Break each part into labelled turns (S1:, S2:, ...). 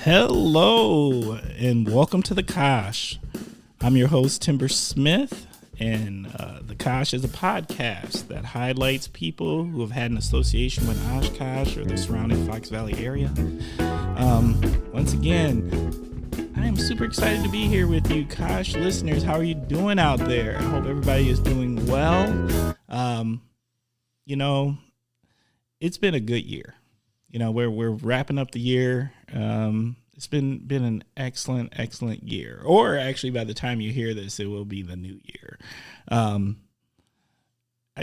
S1: Hello and welcome to the Kosh. I'm your host Timber Smith, and the Kosh is a podcast that highlights people who have had an association with Oshkosh or the surrounding Fox Valley area. Once again, I am super excited to be here with you, Kosh listeners. How are you doing out there? I hope everybody is doing well. It's been a good year. We're wrapping up the year. It's been an excellent year. Or actually, by the time you hear this, it will be the new year. I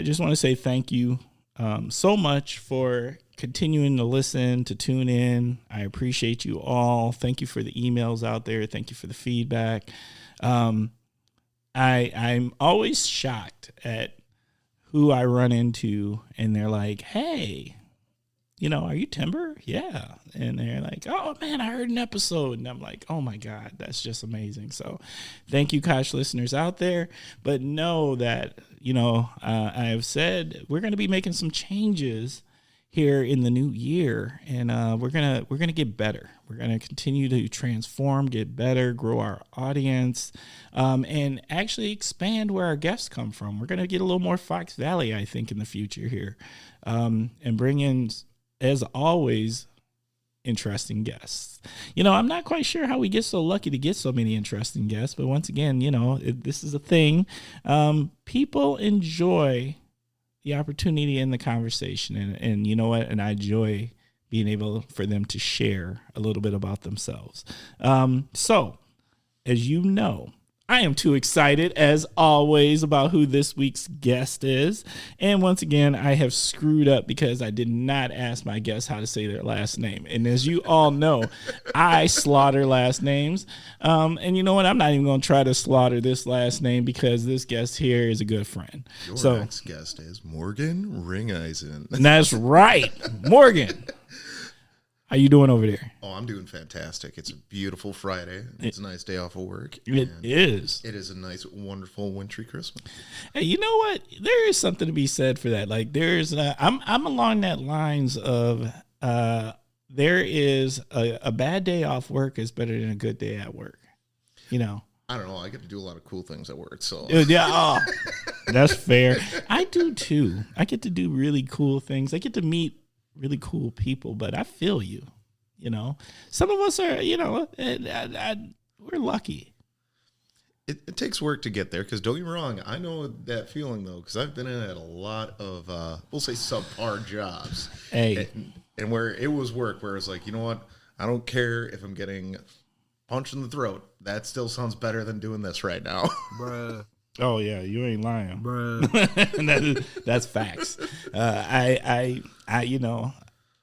S1: just want to say thank you so much for continuing to listen, to tune in. I appreciate you all. Thank you for the emails out there. Thank you for the feedback. I'm always shocked at who I run into, and they're like, hey, are you Timber? Yeah. And they're like, oh, man, I heard an episode. And I'm like, oh, my God, that's just amazing. So thank you, Kosh listeners out there. But know that, I have said we're going to be making some changes here in the new year. And we're going to get better. We're going to continue to transform, get better, grow our audience, and actually expand where our guests come from. We're going to get a little more Fox Valley, I think, in the future here, and bring in, as always, interesting guests. I'm not quite sure how we get so lucky to get so many interesting guests, but once again, this is a thing. People enjoy the opportunity in the conversation, and you know what? And I enjoy being able for them to share a little bit about themselves. So, as you know, I am too excited, as always, about who this week's guest is. And once again, I have screwed up because I did not ask my guests how to say their last name. And as you all know, I slaughter last names. And you know what? I'm not even going to try to slaughter this last name because this guest here is a good friend.
S2: Your next guest is Morgan Ringeisen.
S1: That's right. Morgan. How you doing over there?
S2: Oh, I'm doing fantastic. It's a beautiful Friday. It's a nice day off of work.
S1: It is.
S2: It is a nice, wonderful, wintry Christmas.
S1: Hey, you know what? There is something to be said for that. Like, there's, I'm along that lines of, there is a bad day off work is better than a good day at work.
S2: I don't know. I get to do a lot of cool things at work, so.
S1: Yeah, that's fair. I do too. I get to do really cool things. I get to meet really cool people, but I feel you. Some of us are, we're lucky.
S2: It takes work to get there, because don't get me wrong, I know that feeling, though, because I've been in at a lot of, we'll say, subpar jobs.
S1: Hey.
S2: And where it was work, where it's like, you know what, I don't care if I'm getting punched in the throat. That still sounds better than doing this right now.
S1: Bruh. Oh, yeah, you ain't lying.
S2: Bruh.
S1: That's facts.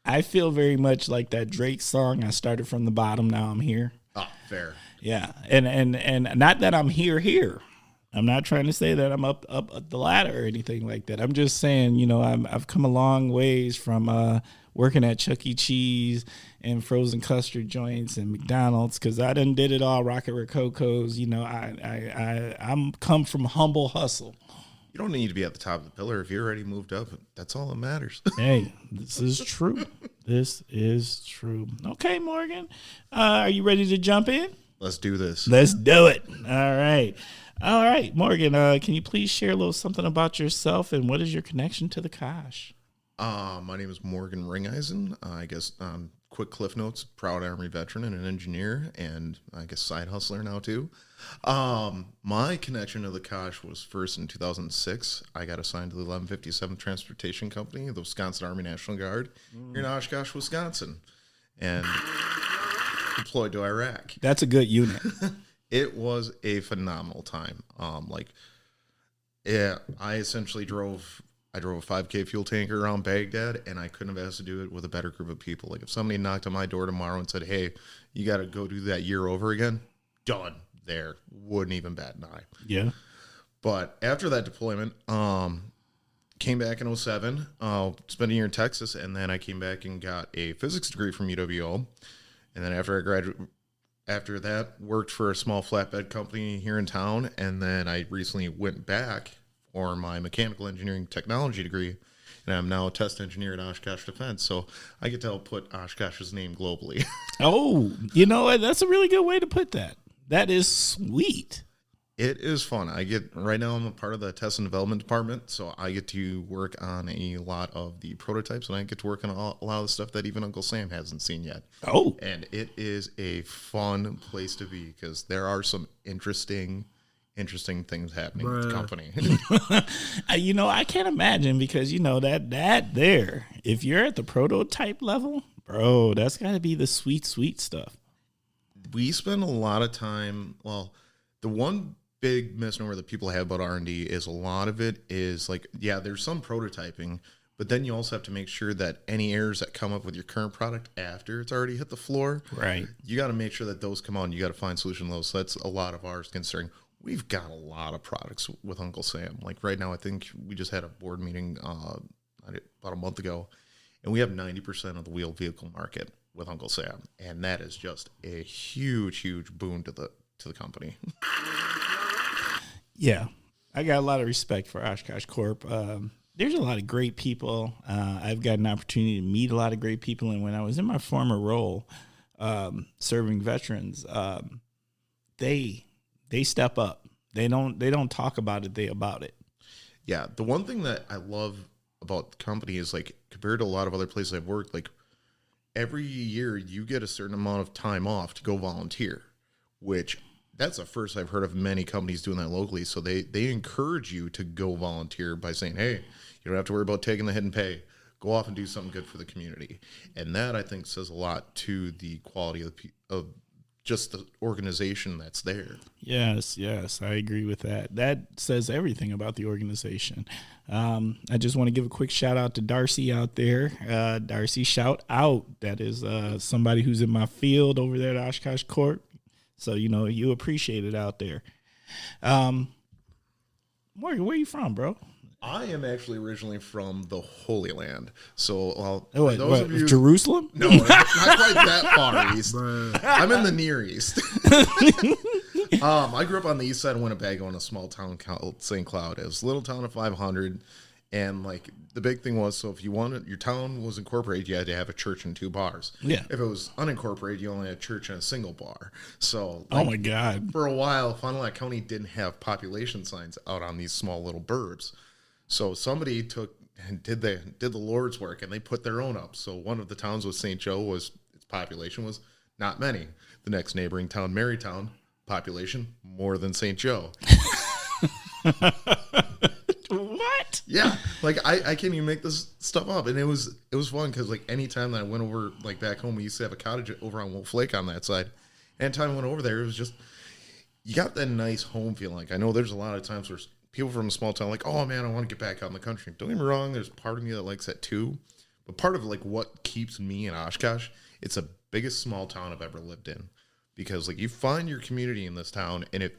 S1: I feel very much like that Drake song, I started from the bottom, now I'm here.
S2: Oh, fair.
S1: Yeah, and not that I'm here. I'm not trying to say that I'm up the ladder or anything like that. I'm just saying, I've come a long ways from working at Chuck E. Cheese and frozen custard joints and McDonald's, because I done did it all, Rocket Rococo's. I'm come from humble hustle.
S2: You don't need to be at the top of the pillar if you're already moved up. That's all that matters.
S1: Hey, this is true. This is true. Okay, Morgan, are you ready to jump in?
S2: Let's do this.
S1: Let's do it. All right, Morgan, can you please share a little something about yourself and what is your connection to the Kosh?
S2: My name is Morgan Ringeisen. I guess quick cliff notes, proud Army veteran and an engineer, and I guess side hustler now too. My connection to the Kosh was first in 2006. I got assigned to the 1157th Transportation Company, the Wisconsin Army National Guard, here in Oshkosh, Wisconsin, and deployed to Iraq.
S1: That's a good unit.
S2: It was a phenomenal time. I essentially drove a 5K fuel tanker around Baghdad, and I couldn't have asked to do it with a better group of people. Like, if somebody knocked on my door tomorrow and said, hey, you got to go do that year over again, done. There. Wouldn't even bat an eye.
S1: Yeah.
S2: But after that deployment, came back in 2007, spent a year in Texas, and then I came back and got a physics degree from UWO. And then after I graduated, after that, worked for a small flatbed company here in town, and then I recently went back for my mechanical engineering technology degree and I'm now a test engineer at Oshkosh Defense. So I get to help put Oshkosh's name globally.
S1: Oh, you know what? That's a really good way to put that. That is sweet.
S2: It is fun. Right now I'm a part of the test and development department, so I get to work on a lot of the prototypes, and I get to work on a lot of the stuff that even Uncle Sam hasn't seen yet.
S1: Oh.
S2: And it is a fun place to be because there are some interesting things happening with the company.
S1: You know, I can't imagine because, you know, that there, if you're at the prototype level, bro, that's got to be the sweet stuff.
S2: We spend a lot of time, well, the one big misnomer that people have about R&D is a lot of it is like, yeah, there's some prototyping, but then you also have to make sure that any errors that come up with your current product after it's already hit the floor,
S1: right? You
S2: got to make sure that those come out and you got to find solution to those. So that's a lot of ours considering we've got a lot of products with Uncle Sam. Like right now, I think we just had a board meeting about a month ago, and we have 90% of the wheeled vehicle market with Uncle Sam. And that is just a huge boon to the company.
S1: Yeah, I got a lot of respect for Oshkosh Corp. There's a lot of great people. I've got an opportunity to meet a lot of great people. And when I was in my former role, serving veterans, they step up. They don't talk about it. They about it.
S2: Yeah. The one thing that I love about the company is like compared to a lot of other places I've worked, like every year you get a certain amount of time off to go volunteer, which that's the first I've heard of many companies doing that locally. So they encourage you to go volunteer by saying, hey, you don't have to worry about taking the hidden pay. Go off and do something good for the community. And that, I think, says a lot to the quality of just the organization that's there. Yes,
S1: I agree with that. That says everything about the organization. I just want to give a quick shout out to Darcy out there. Darcy, shout out. That is somebody who's in my field over there at Oshkosh Corp. So, you know, you appreciate it out there. Morgan, where are you from, bro?
S2: I am actually originally from the Holy Land. So,
S1: those of you, Jerusalem?
S2: No, not quite that far east. I'm in the Near East. I grew up on the east side of Winnebago in a small town called St. Cloud. It was a little town of 500. And like the big thing was, so if you wanted, your town was incorporated, you had to have a church and 2 bars.
S1: Yeah.
S2: If it was unincorporated, you only had a church and a single bar. So,
S1: oh my God.
S2: For a while, Fond du Lac County didn't have population signs out on these small little burbs. So somebody took and did the Lord's work, and they put their own up. So one of the towns was St. Joe, its population was not many. The next neighboring town, Marytown, population more than St. Joe.
S1: What?
S2: Yeah, like I can't even make this stuff up, and it was fun because like anytime that I went over like back home, we used to have a cottage over on Wolf Lake on that side. Anytime I went over there, it was just you got that nice home feeling. Like I know there's a lot of times where people from a small town like, oh man, I want to get back out in the country. Don't get me wrong, there's part of me that likes that too, but part of like what keeps me in Oshkosh, it's the biggest small town I've ever lived in because like you find your community in this town, and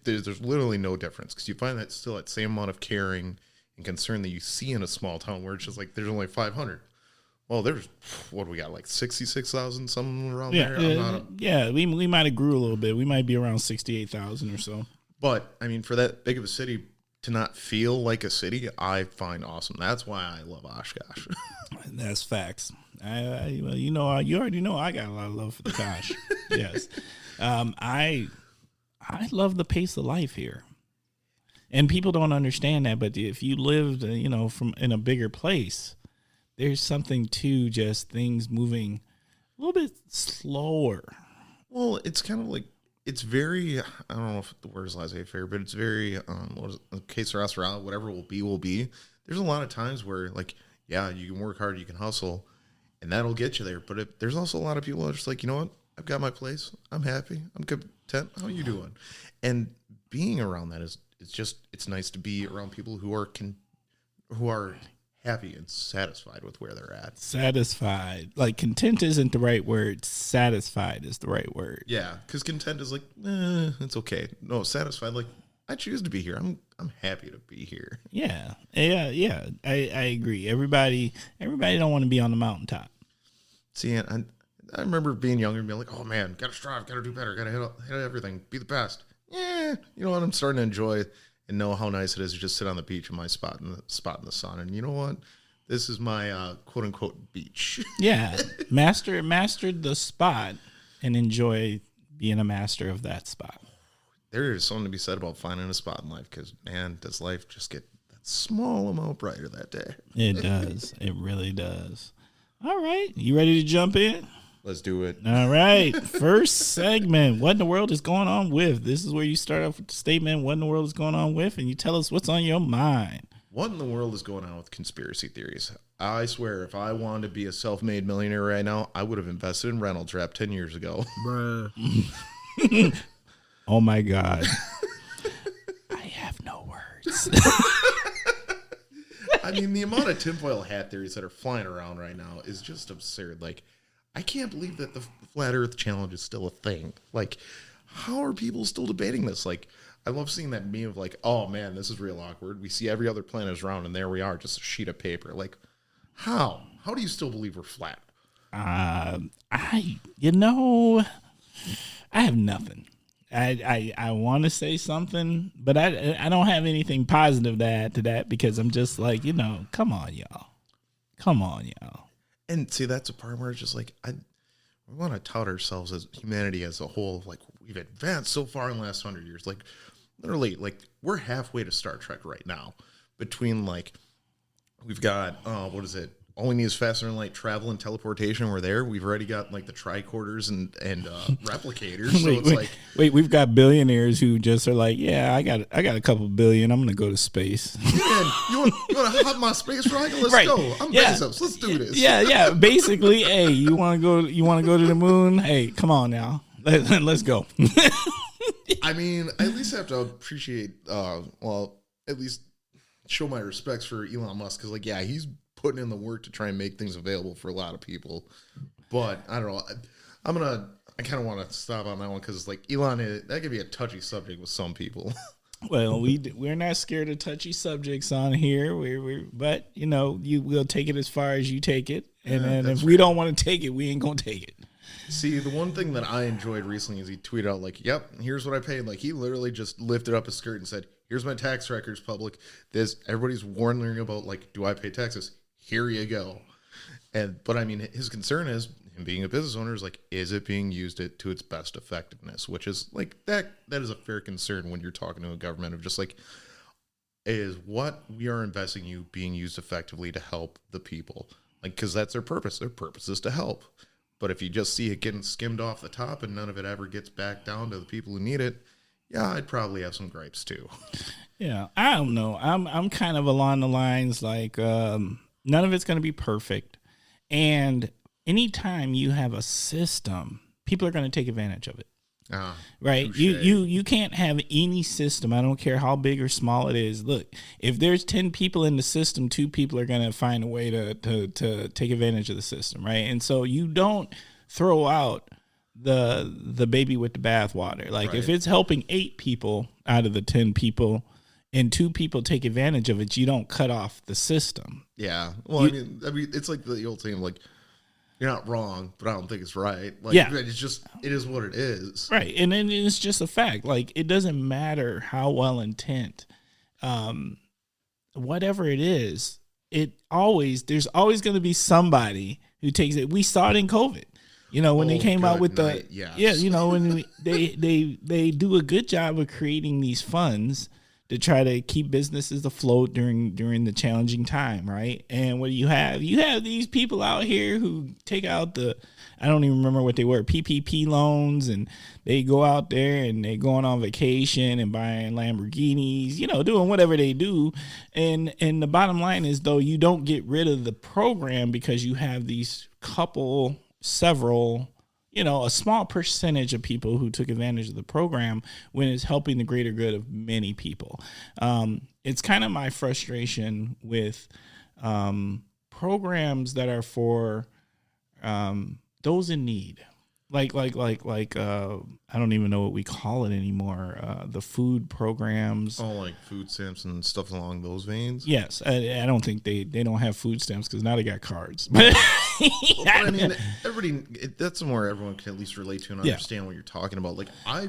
S2: there's literally no difference because you find that still that same amount of caring and concern that you see in a small town where it's just like there's only 500. Well, there's what do we got, like 66,000 something around there.
S1: We might have grew a little bit. We might be around 68,000 or so.
S2: But I mean, for that big of a city to not feel like a city, I find awesome. That's why I love Oshkosh.
S1: That's facts. Well, you already know I got a lot of love for the Kosh. Yes, I love the pace of life here. And people don't understand that, but if you lived, from in a bigger place, there's something to just things moving a little bit slower.
S2: Well, it's kind of like, it's very, I don't know if the word is laissez-faire, but it's very, que sera, sera, whatever will be. There's a lot of times where, like, yeah, you can work hard, you can hustle, and that'll get you there. But there's also a lot of people that are just like, you know what? I've got my place. I'm happy. I'm content. How are you doing? And being around that it's nice to be around people who are happy and satisfied with where they're at.
S1: Satisfied. Like content isn't the right word. Satisfied is the right word.
S2: Yeah, because content is like, it's okay. No, satisfied, like, I choose to be here. I'm happy to be here.
S1: Yeah. I agree. Everybody don't want to be on the mountaintop.
S2: See, and I remember being younger and being like, oh man, gotta strive, gotta do better, gotta hit everything, be the best. Yeah, you know what? I'm starting to enjoy and know how nice it is to just sit on the beach in my spot in the sun. And you know what? This is my quote unquote beach.
S1: Yeah, mastered the spot and enjoy being a master of that spot.
S2: There is something to be said about finding a spot in life because, man, does life just get that small amount brighter that day?
S1: It does. It really does. All right. You ready to jump in?
S2: Let's do it.
S1: All right. First segment. What in the world is going on with? This is where you start off with the statement, what in the world is going on with, and you tell us what's on your mind.
S2: What in the world is going on with conspiracy theories? I swear, if I wanted to be a self-made millionaire right now, I would have invested in Rental Trap 10 years ago.
S1: Bruh. Oh, my God. I have no words.
S2: I mean, the amount of tinfoil hat theories that are flying around right now is just absurd. Like, I can't believe that the Flat Earth Challenge is still a thing. Like, how are people still debating this? Like, I love seeing that meme of like, oh, man, this is real awkward. We see every other planet is round, and there we are, just a sheet of paper. Like, how? How do you still believe we're flat?
S1: I have nothing. I want to say something, but I don't have anything positive to add to that because I'm just like, come on, y'all.
S2: And see, that's a part where it's just like, we want to tout ourselves as humanity as a whole. Like, we've advanced so far in the last 100 years. Like, literally, like, we're halfway to Star Trek right now. Between, like, we've got, what is it? All we need is faster than light travel and teleportation. We're there. We've already got like the tricorders and replicators. So
S1: we've got billionaires who just are like, yeah, I got a couple billion. I'm gonna go to space.
S2: Man, you want to hop my space rocket? Let's
S1: right.
S2: go. I'm Bezos. Let's do this.
S1: Yeah. Basically, hey, you want to go to the moon? Hey, come on now. Let's go.
S2: I mean, I at least have to appreciate, at least show my respects for Elon Musk because, like, yeah, he's putting in the work to try and make things available for a lot of people. But I don't know. I kind of want to stop on that one because, like, Elon, that could be a touchy subject with some people.
S1: Well, we're not scared of touchy subjects on here. But you will take it as far as you take it, and then if we don't want to take it, we ain't gonna take it.
S2: See, the one thing that I enjoyed recently is he tweeted out like, "Yep, here's what I paid." Like, he literally just lifted up his skirt and said, "Here's my tax records, public. Everybody's wondering about, like, do I pay taxes? Here you go." But I mean, his concern is him being a business owner is like, is it being used to its best effectiveness? Which is like that is a fair concern when you're talking to a government of just like, is what we are investing you being used effectively to help the people? Like, because that's their purpose. Their purpose is to help. But if you just see it getting skimmed off the top and none of it ever gets back down to the people who need it, yeah, I'd probably have some gripes too.
S1: Yeah, I don't know. I'm kind of along the lines like, none of it's going to be perfect. And anytime you have a system, people are going to take advantage of it. Right?
S2: Touche.
S1: You can't have any system. I don't care how big or small it is. Look, if there's 10 people in the system, 2 people are going to find a way to take advantage of the system. Right. And so you don't throw out the baby with the bathwater. Like, right. If it's helping 8 people out of the 10 people, and 2 people take advantage of it, you don't cut off the system.
S2: Yeah. Well, I mean, it's like the old saying, like, you're not wrong, but I don't think it's right. Like,
S1: yeah.
S2: It is what it is.
S1: Right. And then it's just a fact. Like, it doesn't matter how well intent, whatever it is, there's always going to be somebody who takes it. We saw it in COVID. When they came out with when they do a good job of creating these funds to try to keep businesses afloat during the challenging time, right? And what do you have? You have these people out here who take out I don't even remember what they were, PPP loans, and they go out there and they going on vacation and buying Lamborghinis, doing whatever they do. And the bottom line is, though, you don't get rid of the program because you have these several, a small percentage of people who took advantage of the program when it's helping the greater good of many people. It's kind of my frustration with programs that are for those in need. Like I don't even know what we call it anymore. The food programs.
S2: Oh, like food stamps and stuff along those veins?
S1: Yes. I don't think they don't have food stamps because now they got cards.
S2: But I mean, that's somewhere everyone can at least relate to and understand what you're talking about. Like, I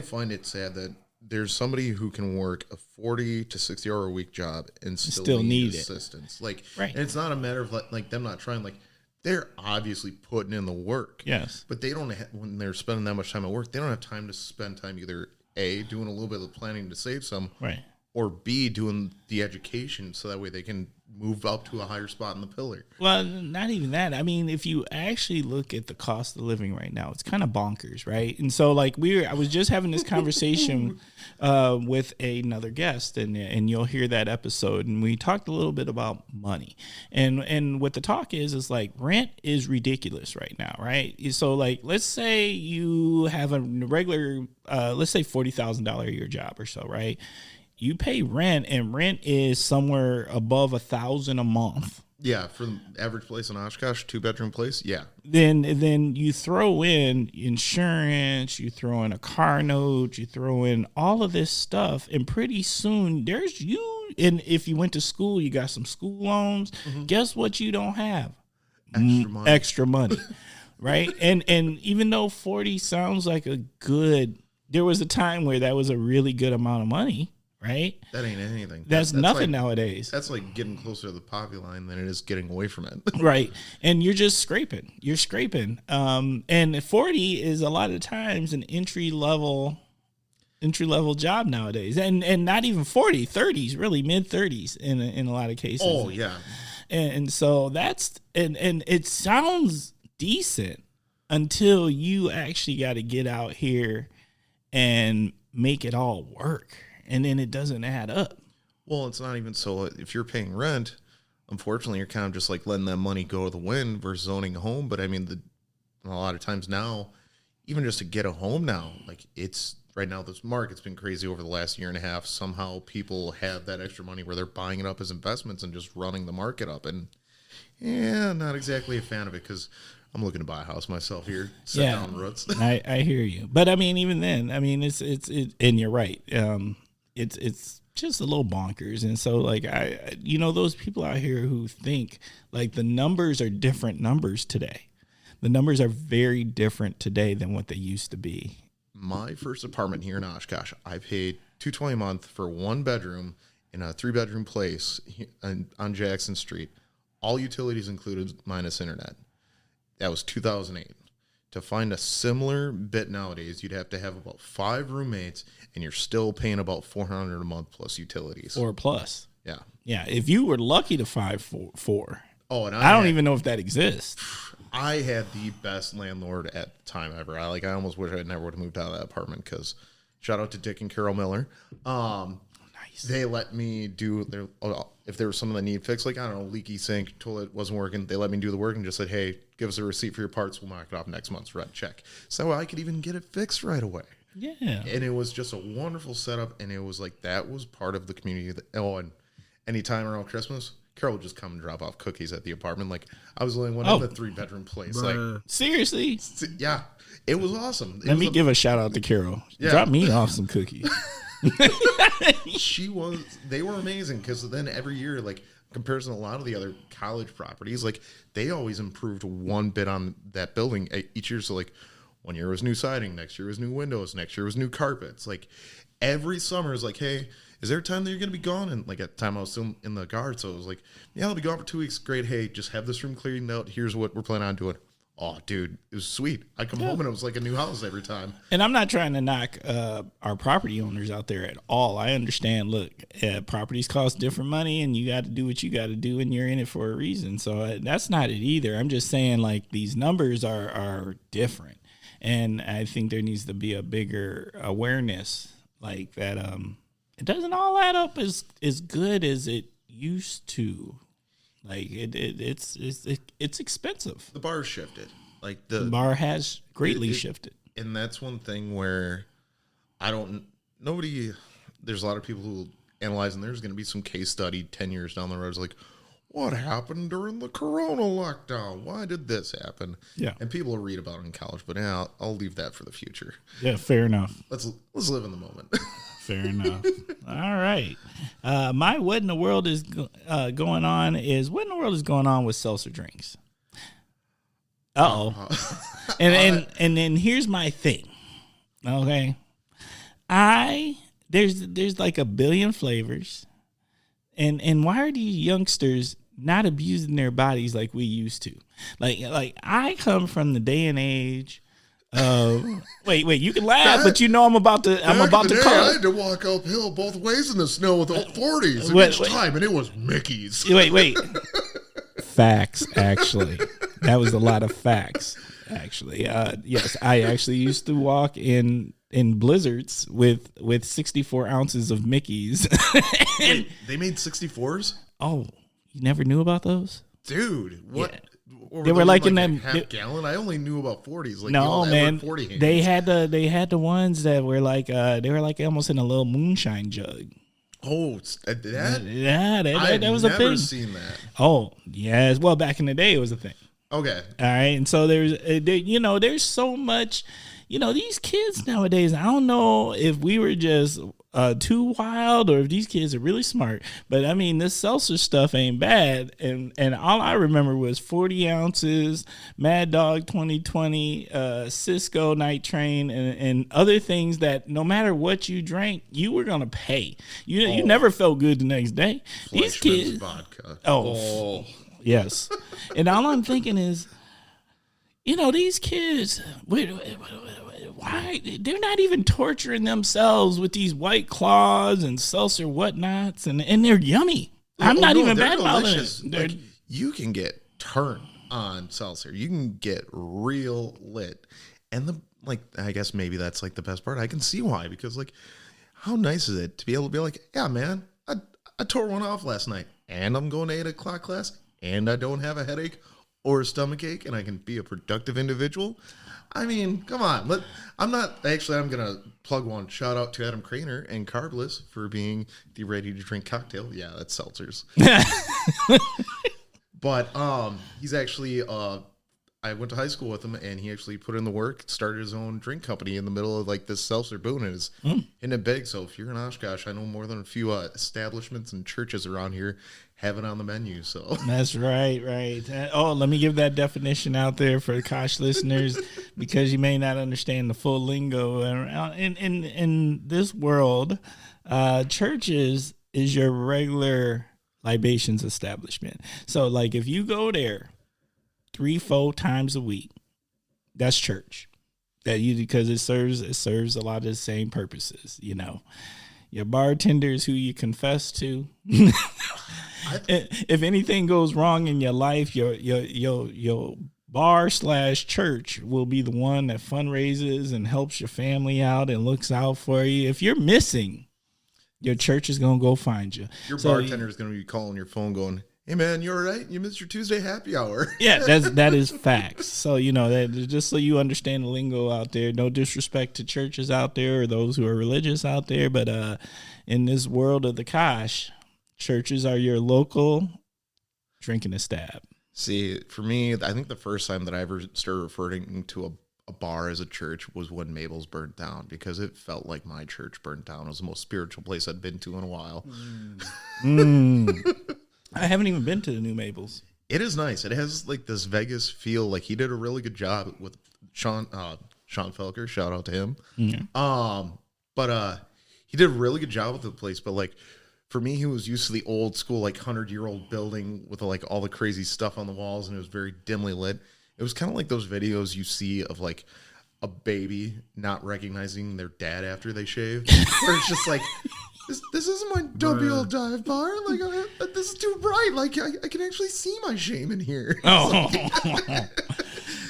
S2: find it sad that there's somebody who can work a 40 to 60 hour a week job and
S1: Still need
S2: assistance. Like,
S1: right.
S2: And it's not a matter of like them not trying. Like, they're obviously putting in the work.
S1: Yes.
S2: But they don't when they're spending that much time at work, they don't have time to spend time either A, doing a little bit of planning to save some,
S1: right,
S2: or B, doing the education so that way they can move up to a higher spot in the pillar.
S1: Well, not even that. I mean, if you actually look at the cost of living right now, it's kind of bonkers, right? And so, like, I was just having this conversation with another guest, and you'll hear that episode, and we talked a little bit about money, and what the talk is like rent is ridiculous right now, right? So, like, let's say you have a regular, let's say $40,000 a year job or so, right? You pay rent, and rent is somewhere above $1,000 a month.
S2: Yeah, for the average place in Oshkosh, 2-bedroom place. Yeah.
S1: Then you throw in insurance, you throw in a car note, you throw in all of this stuff, and pretty soon there's you. And if you went to school, you got some school loans. Mm-hmm. Guess what? You don't have extra money, right? And even though 40 sounds like there was a time where that was a really good amount of money. Right?
S2: That ain't anything.
S1: That's nothing nowadays.
S2: That's like getting closer to the poverty line than it is getting away from it.
S1: Right. And you're just scraping. You're scraping. And 40 is a lot of times an entry level job nowadays. And not even 40, 30s, really mid 30s in a lot of cases.
S2: Oh, yeah.
S1: And so that's and it sounds decent until you actually got to get out here and make it all work. And then it doesn't add up.
S2: Well, it's not even so. If you're paying rent, unfortunately, you're kind of just like letting that money go to the wind versus owning a home. But I mean, a lot of times now, even just to get a home now, like it's right now, this market's been crazy over the last year and a half. Somehow people have that extra money where they're buying it up as investments and just running the market up. And yeah, not exactly a fan of it because I'm looking to buy a house myself here. Set down roots.
S1: I hear you. But I mean, even then, I mean, it's and you're right. It's just a little bonkers. And so like, those people out here who think like the numbers are different numbers today. The numbers are very different today than what they used to be.
S2: My first apartment here in Oshkosh, I paid $220 a month for 1 bedroom in a 3-bedroom place on Jackson Street. All utilities included minus internet. That was 2008. To find a similar bit nowadays, you'd have to have about 5 roommates, and you're still paying about $400 a month plus utilities.
S1: Or plus.
S2: Yeah.
S1: Yeah. If you were lucky to 5-4.
S2: Oh, and
S1: I don't even know if that exists.
S2: I had the best landlord at the time ever. I almost wish I never would have moved out of that apartment because shout out to Dick and Carol Miller. Nice. They let me do if there was something that needed fixed, like, I don't know, leaky sink, toilet wasn't working. They let me do the work and just said, hey, give us a receipt for your parts. We'll knock it off next month's rent check. So I could even get it fixed right away.
S1: Yeah.
S2: And it was just a wonderful setup. And it was like, that was part of the community. And anytime around Christmas, Carol would just come and drop off cookies at the apartment. Like, I was the only one in the 3-bedroom place.
S3: Bruh.
S2: Like,
S1: seriously?
S2: Yeah. It was awesome.
S1: Let me give a shout out to Carol. Yeah. Drop me off some cookies.
S2: They were amazing because then every year, like, comparison to a lot of the other college properties, like, they always improved one bit on that building each year. So, like, one year was new siding, next year was new windows, next year was new carpets. Like, every summer is like, hey, is there a time that you're going to be gone? And, like, at the time I was still in the guard, so it was like, yeah, I'll be gone for 2 weeks. Great. Hey, just have this room cleaned out. Here's what we're planning on doing. Oh, dude, it was sweet. I come home and it was like a new house every time.
S1: And I'm not trying to knock our property owners out there at all. I understand, look, properties cost different money and you got to do what you got to do and you're in it for a reason. So that's not it either. I'm just saying, like, these numbers are different. And I think there needs to be a bigger awareness like that. It doesn't all add up as good as it used to. Like it's expensive.
S2: The bar shifted. Like
S1: the bar has greatly shifted.
S2: And that's one thing where there's a lot of people who analyze, and there's going to be some case study 10 years down the road. It's like, what happened during the Corona lockdown? Why did this happen?
S1: Yeah.
S2: And people will read about it in college, but I'll leave that for the future.
S1: Yeah, fair enough.
S2: Let's live in the moment.
S1: Fair enough. All right. My what in the world is going on with seltzer drinks? And then here's my thing. Okay. I there's like a billion flavors, and why are these youngsters not abusing their bodies like we used to? Like I come from the day and age of wait, you can laugh, but you know I'm about to
S2: I
S1: call.
S2: had to walk uphill both ways in the snow with all 40s each time, and it was Mickey's.
S1: Wait. Facts, actually. That was a lot of facts, actually. Yes, I actually used to walk in blizzards with 64 ounces of Mickey's.
S2: Wait, they made 64s?
S1: Oh, you never knew about those?
S2: Dude, what?
S1: Yeah.
S2: They
S1: were like in
S2: that
S1: them
S2: half gallon. I only knew about 40s. Like
S1: no, man.
S2: 40
S1: they had the ones that were like they were like almost in a little moonshine jug.
S2: Oh, that
S1: was a thing.
S2: I've never seen that.
S1: Oh, yes. Well, back in the day, it was a thing.
S2: Okay.
S1: All right. And so there's so much, these kids nowadays, I don't know if we were just too wild or if these kids are really smart. But I mean, this seltzer stuff ain't bad. And all I remember was 40 ounces, Mad Dog 2020, Cisco Night Train, and other things that no matter what you drank, you were going to pay. You never felt good the next day. These kids.
S2: Vodka.
S1: Oh. Yes. And all I'm thinking is, these kids, why? They're not even torturing themselves with these White Claws and seltzer whatnots, and they're yummy. I'm not even bad about it.
S2: Like, you can get turned on seltzer. You can get real lit. And I guess maybe that's like the best part. I can see why, because like, how nice is it to be able to be like, yeah, man, I tore one off last night, and I'm going to 8 o'clock class, and I don't have a headache or a stomach ache, and I can be a productive individual. I mean, come on. I'm going to plug one. Shout out to Adam Craner and Carbless for being the ready-to-drink cocktail. Yeah, that's seltzers. But he's actually, I went to high school with him, and he actually put in the work, started his own drink company in the middle of like this seltzer boom, and is in it big. So if you're in Oshkosh, I know more than a few establishments and churches around here have it on the menu. So
S1: that's right. Oh, let me give that definition out there for the Kosh listeners, because you may not understand the full lingo. In this world, churches is your regular libations establishment. So like if you go there 3-4 times a week, that's church. Because it serves a lot of the same purposes. Your bartenders who you confess to. If anything goes wrong in your life, your bar/church will be the one that fundraises and helps your family out and looks out for you. If you're missing, your church is gonna go find you.
S2: Your bartender is gonna be calling your phone, going, "Hey man, you all right? You missed your Tuesday happy hour."
S1: Yeah, that is facts. So that just so you understand the lingo out there. No disrespect to churches out there or those who are religious out there, but in this world of the Kosh, churches are your local drinking estab.
S2: See, for me, I think the first time that I ever started referring to a bar as a church was when Mabel's burnt down, because it felt like my church burnt down. It was the most spiritual place I'd been to in a while.
S1: I haven't even been to the new Mabel's.
S2: It is nice. It has like this Vegas feel. Like he did a really good job with Sean Felker. Shout out to him. Mm-hmm. But he did a really good job with the place. But like for me, he was used to the old school, like 100-year-old building with like all the crazy stuff on the walls, and it was very dimly lit. It was kind of like those videos you see of like a baby not recognizing their dad after they shave, where it's just like, this isn't my dumpy old dive bar. Like, this is too bright. Like, I can actually see my shame in here.
S1: Oh,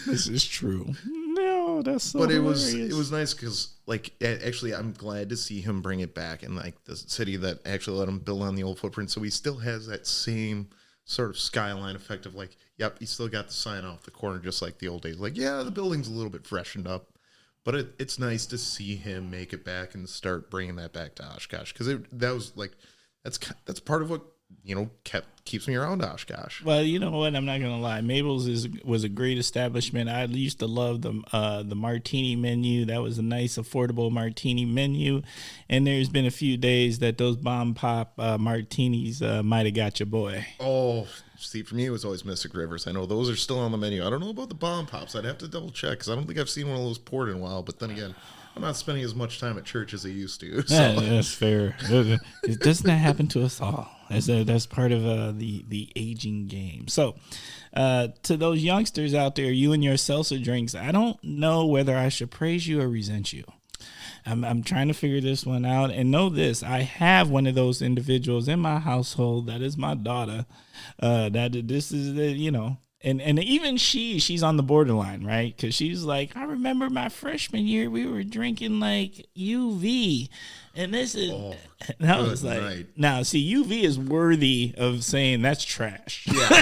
S1: this is true. No, that's so
S2: But
S1: hilarious.
S2: it was nice because, like, actually, I'm glad to see him bring it back in, like, the city that actually let him build on the old footprint. So he still has that same sort of skyline effect of, like, yep, he still got the sign off the corner just like the old days. Like, yeah, the building's a little bit freshened up. But it's nice to see him make it back and start bringing that back to Oshkosh, because that was like that's part of what keeps me around Oshkosh.
S1: Well, you know what? I'm not gonna lie. Mabel's was a great establishment. I used to love the martini menu. That was a nice, affordable martini menu. And there's been a few days that those bomb pop martinis might have got your boy.
S2: Oh, see, for me, it was always Mystic Rivers. I know those are still on the menu. I don't know about the bomb pops. I'd have to double check, because I don't think I've seen one of those poured in a while. But then again, I'm not spending as much time at church as I used to. So.
S1: Yeah, that's fair. Doesn't that happen to us all? That's part of the aging game. So, to those youngsters out there, you and your salsa drinks, I don't know whether I should praise you or resent you. I'm trying to figure this one out, and know this: I have one of those individuals in my household. That is my daughter. This is the. And even she's on the borderline, right? Because she's like, I remember my freshman year, we were drinking like UV, and this is. And I was like, night. Now see, UV is worthy of saying that's trash.
S2: Yeah,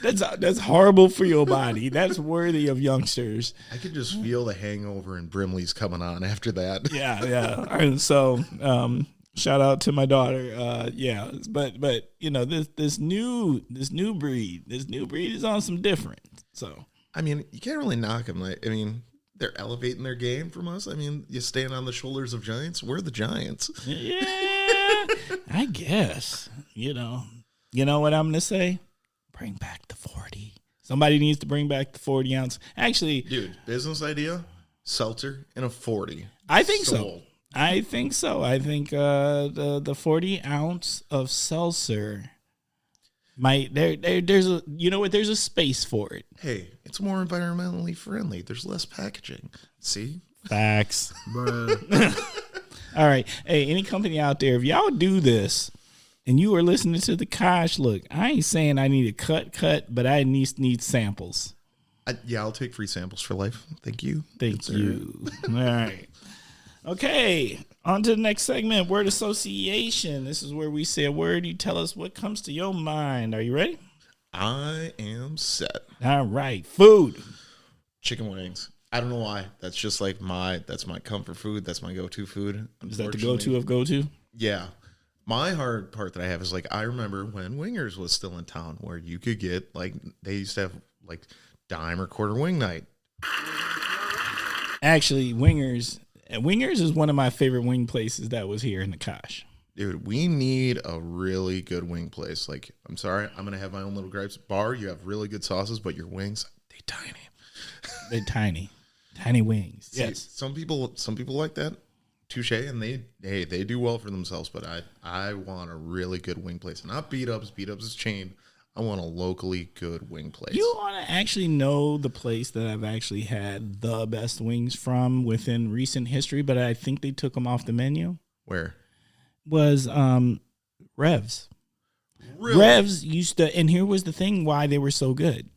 S1: that's horrible for your body. That's worthy of youngsters.
S2: I could just feel the hangover and Brimley's coming on after that.
S1: Yeah. And so, shout out to my daughter. But this new breed is on some different. So
S2: I mean, you can't really knock them. They're elevating their game from us. I mean, you stand on the shoulders of giants. We're the giants.
S1: Yeah, I guess. You know what I'm gonna say? Bring back the 40. Somebody needs to bring back the 40 ounce. Actually,
S2: dude, business idea: seltzer in a 40.
S1: I think so. I think the 40 ounce of seltzer there's a space for it.
S2: Hey, it's more environmentally friendly. There's less packaging. See?
S1: Facts. All right. Hey, any company out there, if y'all do this and you are listening to the Kosh, look, I ain't saying I need a cut, but I need samples.
S2: I'll take free samples for life. Thank you.
S1: Thank you. All right. Okay, on to the next segment, word association. This is where we say a word. You tell us what comes to your mind. Are you ready?
S2: I am set.
S1: All right, food.
S2: Chicken wings. I don't know why. That's just like that's my comfort food. That's my go-to food.
S1: Is that the go-to of go-to?
S2: Yeah. My hard part that I have is like, I remember when Wingers was still in town where you could get like, they used to have like dime or quarter wing night.
S1: Actually, Wingers is one of my favorite wing places that was here in the Kosh.
S2: Dude, we need a really good wing place. Like, I'm sorry, I'm gonna have my own little gripes. Bar, you have really good sauces, but your wings, they tiny.
S1: They're tiny wings.
S2: See,
S1: yes,
S2: some people like that. Touche, and they do well for themselves. But I want a really good wing place, not beat ups. Beat ups is chain. I want a locally good wing place.
S1: You want to actually know the place that I've actually had the best wings from within recent history, but I think they took them off the menu.
S2: Where?
S1: Was Revs. Really? Revs used to, and here was the thing why they were so good.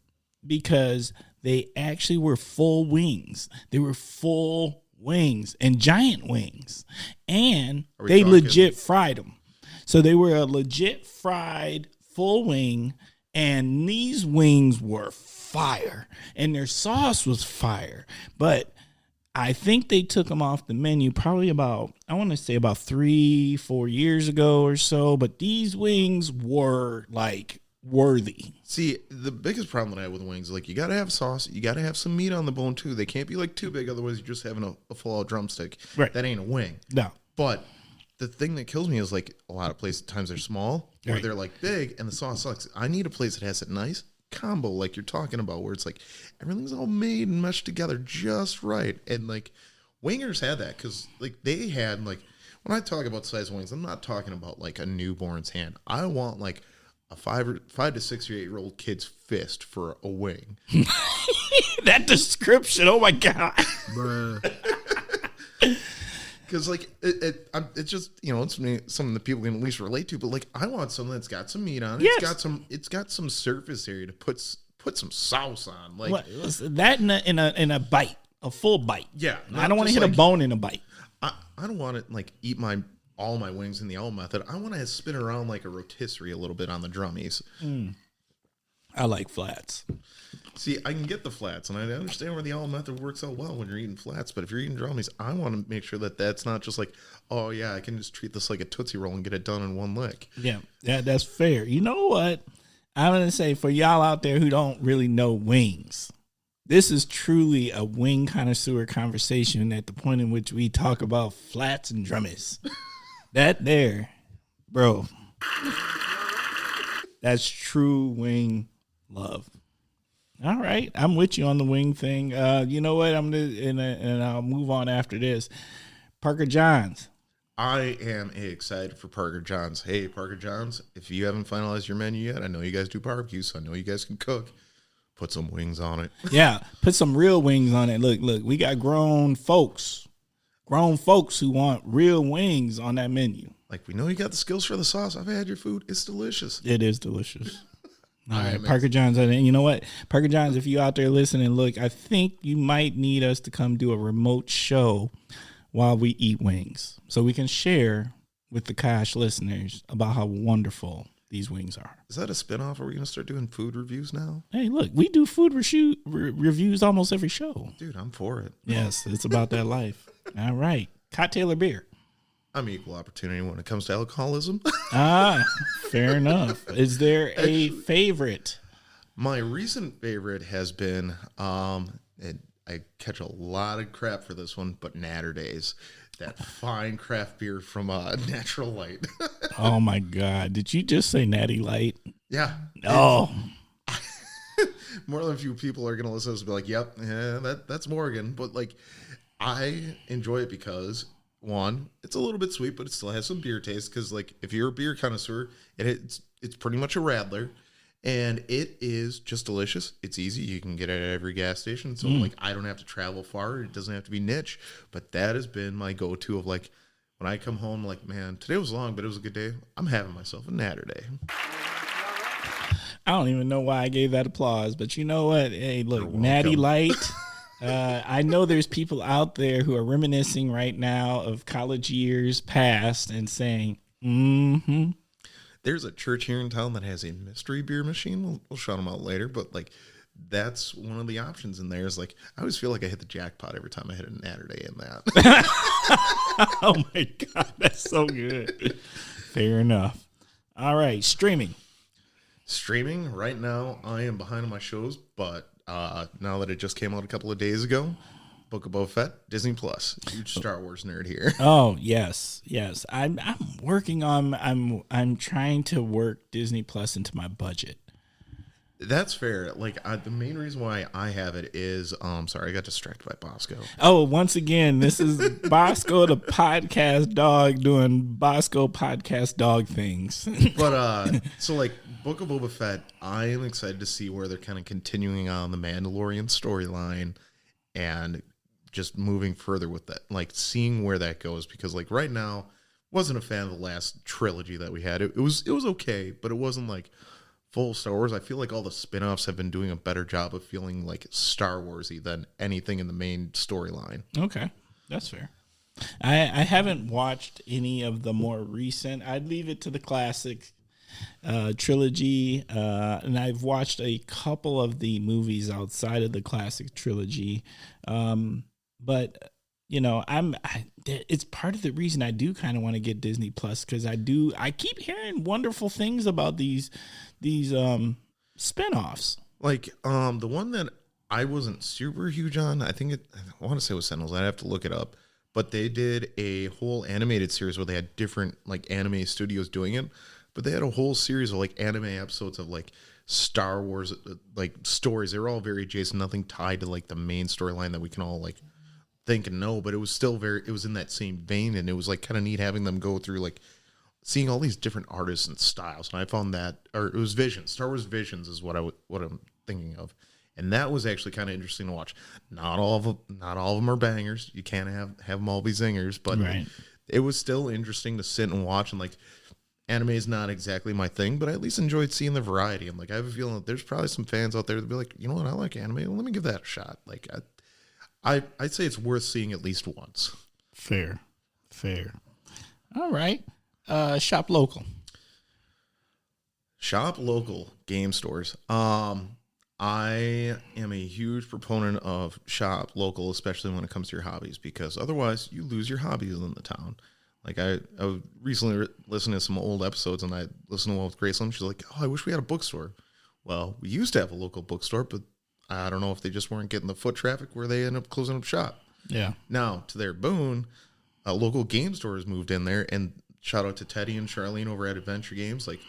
S1: Because they actually were full wings. They were full wings and giant wings. And they legit fried them. So they were a legit fried full wing. And these wings were fire. And their sauce was fire. But I think they took them off the menu probably about 3-4 years ago or so. But these wings were like worthy.
S2: See, the biggest problem that I have with wings is like you got to have sauce. You got to have some meat on the bone too. They can't be like too big. Otherwise, you're just having a full out drumstick.
S1: Right.
S2: That ain't a wing.
S1: No.
S2: But the thing that kills me is like a lot of places times they're small or they're like big and the sauce sucks. I need a place that has a nice combo like you're talking about where it's like everything's all made and meshed together just right. And like Wingers had that because like they had like when I talk about size wings, I'm not talking about like a newborn's hand. I want like a 5 to 6 or 8 year old kid's fist for a wing.
S1: That description, oh my god,
S2: because like it's just it's something that people can at least relate to. But like I want something that's got some meat on it. Yes. It's got some surface area to put some sauce on. Like
S1: what, that in a bite, a full bite.
S2: Yeah,
S1: I don't want to hit a bone in a bite.
S2: I don't want to like eat all my wings in the L method. I want to spin around like a rotisserie a little bit on the drummies.
S1: I like flats.
S2: See, I can get the flats, and I understand where the L method works out well when you're eating flats. But if you're eating drummies, I want to make sure that that's not just like, oh yeah, I can just treat this like a Tootsie Roll and get it done in one lick.
S1: Yeah, that's fair. You know what? I'm gonna say for y'all out there who don't really know wings, this is truly a wing connoisseur conversation at the point in which we talk about flats and drummies. That there, bro, that's true wing love. All right, I'm with you on the wing thing. You know what? And I'll move on after this. Parker Johns.
S2: I am excited for Parker Johns. Hey, Parker Johns, if you haven't finalized your menu yet, I know you guys do barbecue, so I know you guys can cook. Put some wings on it.
S1: Yeah, put some real wings on it. Look, we got grown folks who want real wings on that menu.
S2: Like, we know you got the skills for the sauce. I've had your food. It's delicious.
S1: It is delicious. All right, Parker Johns. And you know what? Parker Johns, if you out there listening, look, I think you might need us to come do a remote show while we eat wings so we can share with the Kosh listeners about how wonderful these wings are.
S2: Is that a spinoff? Are we going to start doing food reviews now?
S1: Hey, look, we do food reviews almost every show.
S2: Dude, I'm for it.
S1: Yes, it's about that life. All right. Cocktail or beer?
S2: I'm equal opportunity when it comes to alcoholism.
S1: Fair enough. Is there a favorite?
S2: My recent favorite has been, and I catch a lot of crap for this one, but Natter Days. That fine craft beer from Natural Light.
S1: Oh, my God. Did you just say Natty Light?
S2: Yeah.
S1: Oh.
S2: More than a few people are going to listen to this and be like, yep, yeah, that's Morgan. But, like, I enjoy it because, one, it's a little bit sweet, but it still has some beer taste. Because, like, if you're a beer connoisseur, it's pretty much a Radler. And it is just delicious. It's easy. You can get it at every gas station. So, like, I don't have to travel far. It doesn't have to be niche. But that has been my go-to of, like, when I come home, like, man, today was long, but it was a good day. I'm having myself a Natter Day.
S1: I don't even know why I gave that applause. But you know what? Hey, look, Natty Light. I know there's people out there who are reminiscing right now of college years past and saying, mm-hmm.
S2: There's a church here in town that has a mystery beer machine. We'll shout them out later, but like that's one of the options in there. Is like I always feel like I hit the jackpot every time I hit a Natter Day in that.
S1: Oh my God, that's so good. Fair enough. All right, streaming.
S2: Streaming right now, I am behind on my shows, but now that it just came out a couple of days ago, Book of Boba Fett, Disney Plus. Huge Star Wars nerd here.
S1: Oh yes. I'm working on. I'm trying to work Disney Plus into my budget.
S2: That's fair. Like the main reason why I have it is, sorry, I got distracted by Bosco.
S1: Oh, once again, this is Bosco, the podcast dog, doing Bosco podcast dog things.
S2: But so like Book of Boba Fett, I am excited to see where they're kind of continuing on the Mandalorian storyline and just moving further with that, like seeing where that goes, because like right now wasn't a fan of the last trilogy that we had. It was okay, but it wasn't like full Star Wars. I feel like all the spin-offs have been doing a better job of feeling like Star Warsy than anything in the main storyline.
S1: Okay, that's fair. I haven't watched any of the more recent. I'd leave it to the classic trilogy, and I've watched a couple of the movies outside of the classic trilogy. But you know, it's part of the reason I do kind of want to get Disney Plus, because I keep hearing wonderful things about these spinoffs.
S2: Like the one that I wasn't super huge on, I want to say it was Sentinels. I'd have to look it up. But they did a whole animated series where they had different like anime studios doing it. But they had a whole series of like anime episodes of like Star Wars like stories. They were all very adjacent, nothing tied to like the main storyline that we can all like think and know. But it was still it was in that same vein, and it was like kind of neat having them go through like seeing all these different artists and styles. And I found that, or it was Visions. Star Wars Visions is what I'm thinking of. And that was actually kind of interesting to watch. Not all of them are bangers. You can't have them all be zingers, but
S1: right.
S2: It was still interesting to sit and watch. And like, anime is not exactly my thing, but I at least enjoyed seeing the variety. And like, I have a feeling that there's probably some fans out there that be like, you know what, I like anime. Let me give that a shot. Like, I'd say it's worth seeing at least once.
S1: Fair. All right. Shop local.
S2: Shop local game stores. I am a huge proponent of shop local, especially when it comes to your hobbies, because otherwise you lose your hobbies in the town. Like I recently listened to some old episodes, and I listened to one with Graceland. She's like, "Oh, I wish we had a bookstore." Well, we used to have a local bookstore, but I don't know if they just weren't getting the foot traffic where they ended up closing up shop.
S1: Yeah.
S2: Now, to their boon, a local game store has moved in there, and shout out to Teddy and Charlene over at Adventure Games. Like,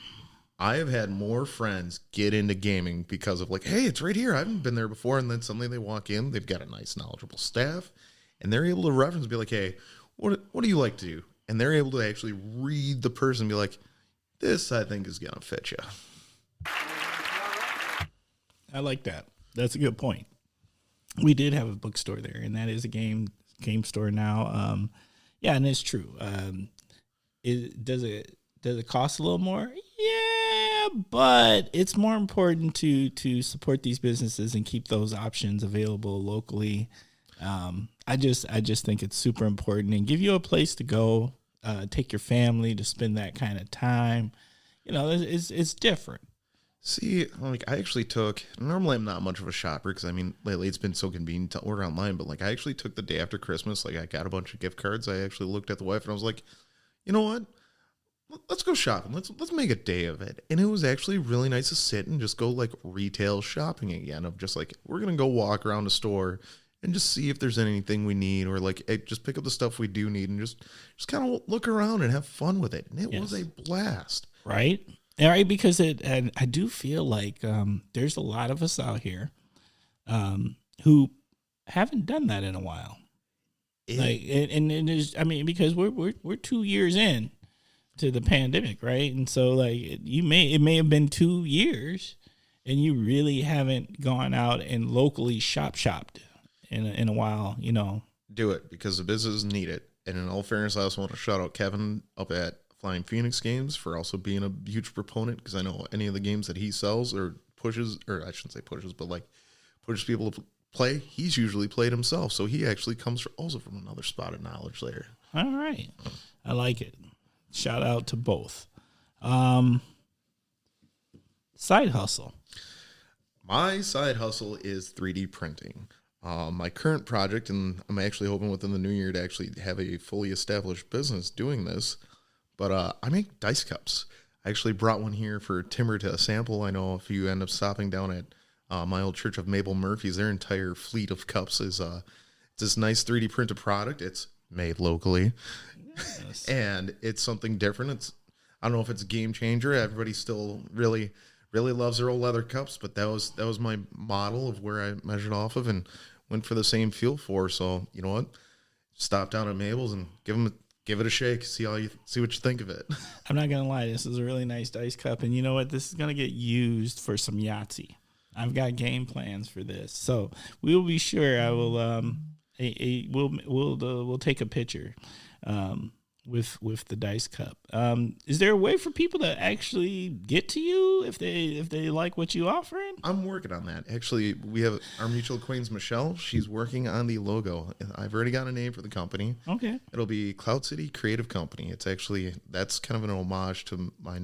S2: I have had more friends get into gaming because of like, hey, it's right here. I haven't been there before. And then suddenly they walk in, they've got a nice, knowledgeable staff, and they're able to reference and be like, hey, what do you like to do? And they're able to actually read the person and be like, this, I think, is going to fit you.
S1: I like that. That's a good point. We did have a bookstore there, and that is a game store now. Yeah, and it's true. Does it cost a little more? Yeah, but it's more important to support these businesses and keep those options available locally. I just think it's super important and give you a place to go, take your family to spend that kind of time. You know, it's different.
S2: See, like I actually took, normally I'm not much of a shopper because I mean, lately it's been so convenient to order online, but like I actually took the day after Christmas, like I got a bunch of gift cards. I actually looked at the wife and I was like, you know what? Let's go shopping. Let's make a day of it. And it was actually really nice to sit and just go like retail shopping again of just like, we're going to go walk around the store and just see if there's anything we need or like just pick up the stuff we do need and just kind of look around and have fun with it. And it was a blast.
S1: Right? All right, because and I do feel like there's a lot of us out here who haven't done that in a while. Like, and there's, I mean, because we're 2 years in to the pandemic, right? And so like it may have been 2 years, and you really haven't gone out and locally shopped in a while. You know,
S2: do it because the business need it. And in all fairness, I also want to shout out Kevin up at Flying Phoenix Games for also being a huge proponent because I know any of the games that he sells or pushes, or I shouldn't say pushes, but like pushes people to play, he's usually played himself. So he actually comes also from another spot of knowledge there.
S1: All right. I like it. Shout out to both. Side hustle.
S2: My side hustle is 3D printing. My current project, and I'm actually hoping within the new year to actually have a fully established business doing this, but I make dice cups. I actually brought one here for Timber to sample. I know if you end up stopping down at my old Church of Mabel Murphy's, their entire fleet of cups is it's this nice 3D printed product. It's made locally. Yes. And it's something different. I don't know if it's a game changer. Everybody still really loves their old leather cups, but that was my model of where I measured off of and went for the same feel for. So you know what? Stop down at Mabel's and give it a shake. See what you think of it. I'm
S1: not gonna lie, this is a really nice dice cup, and you know what? This is gonna get used for some Yahtzee. I've got game plans for this, so we will be sure. I will. We'll take a picture. With the dice cup. Is there a way for people to actually get to you if they like what you offering?
S2: I'm working on that. Actually, we have our mutual acquaintance, Michelle. She's working on the logo. I've already got a name for the company.
S1: Okay.
S2: It'll be Cloud City Creative Company. It's actually, that's kind of an homage to my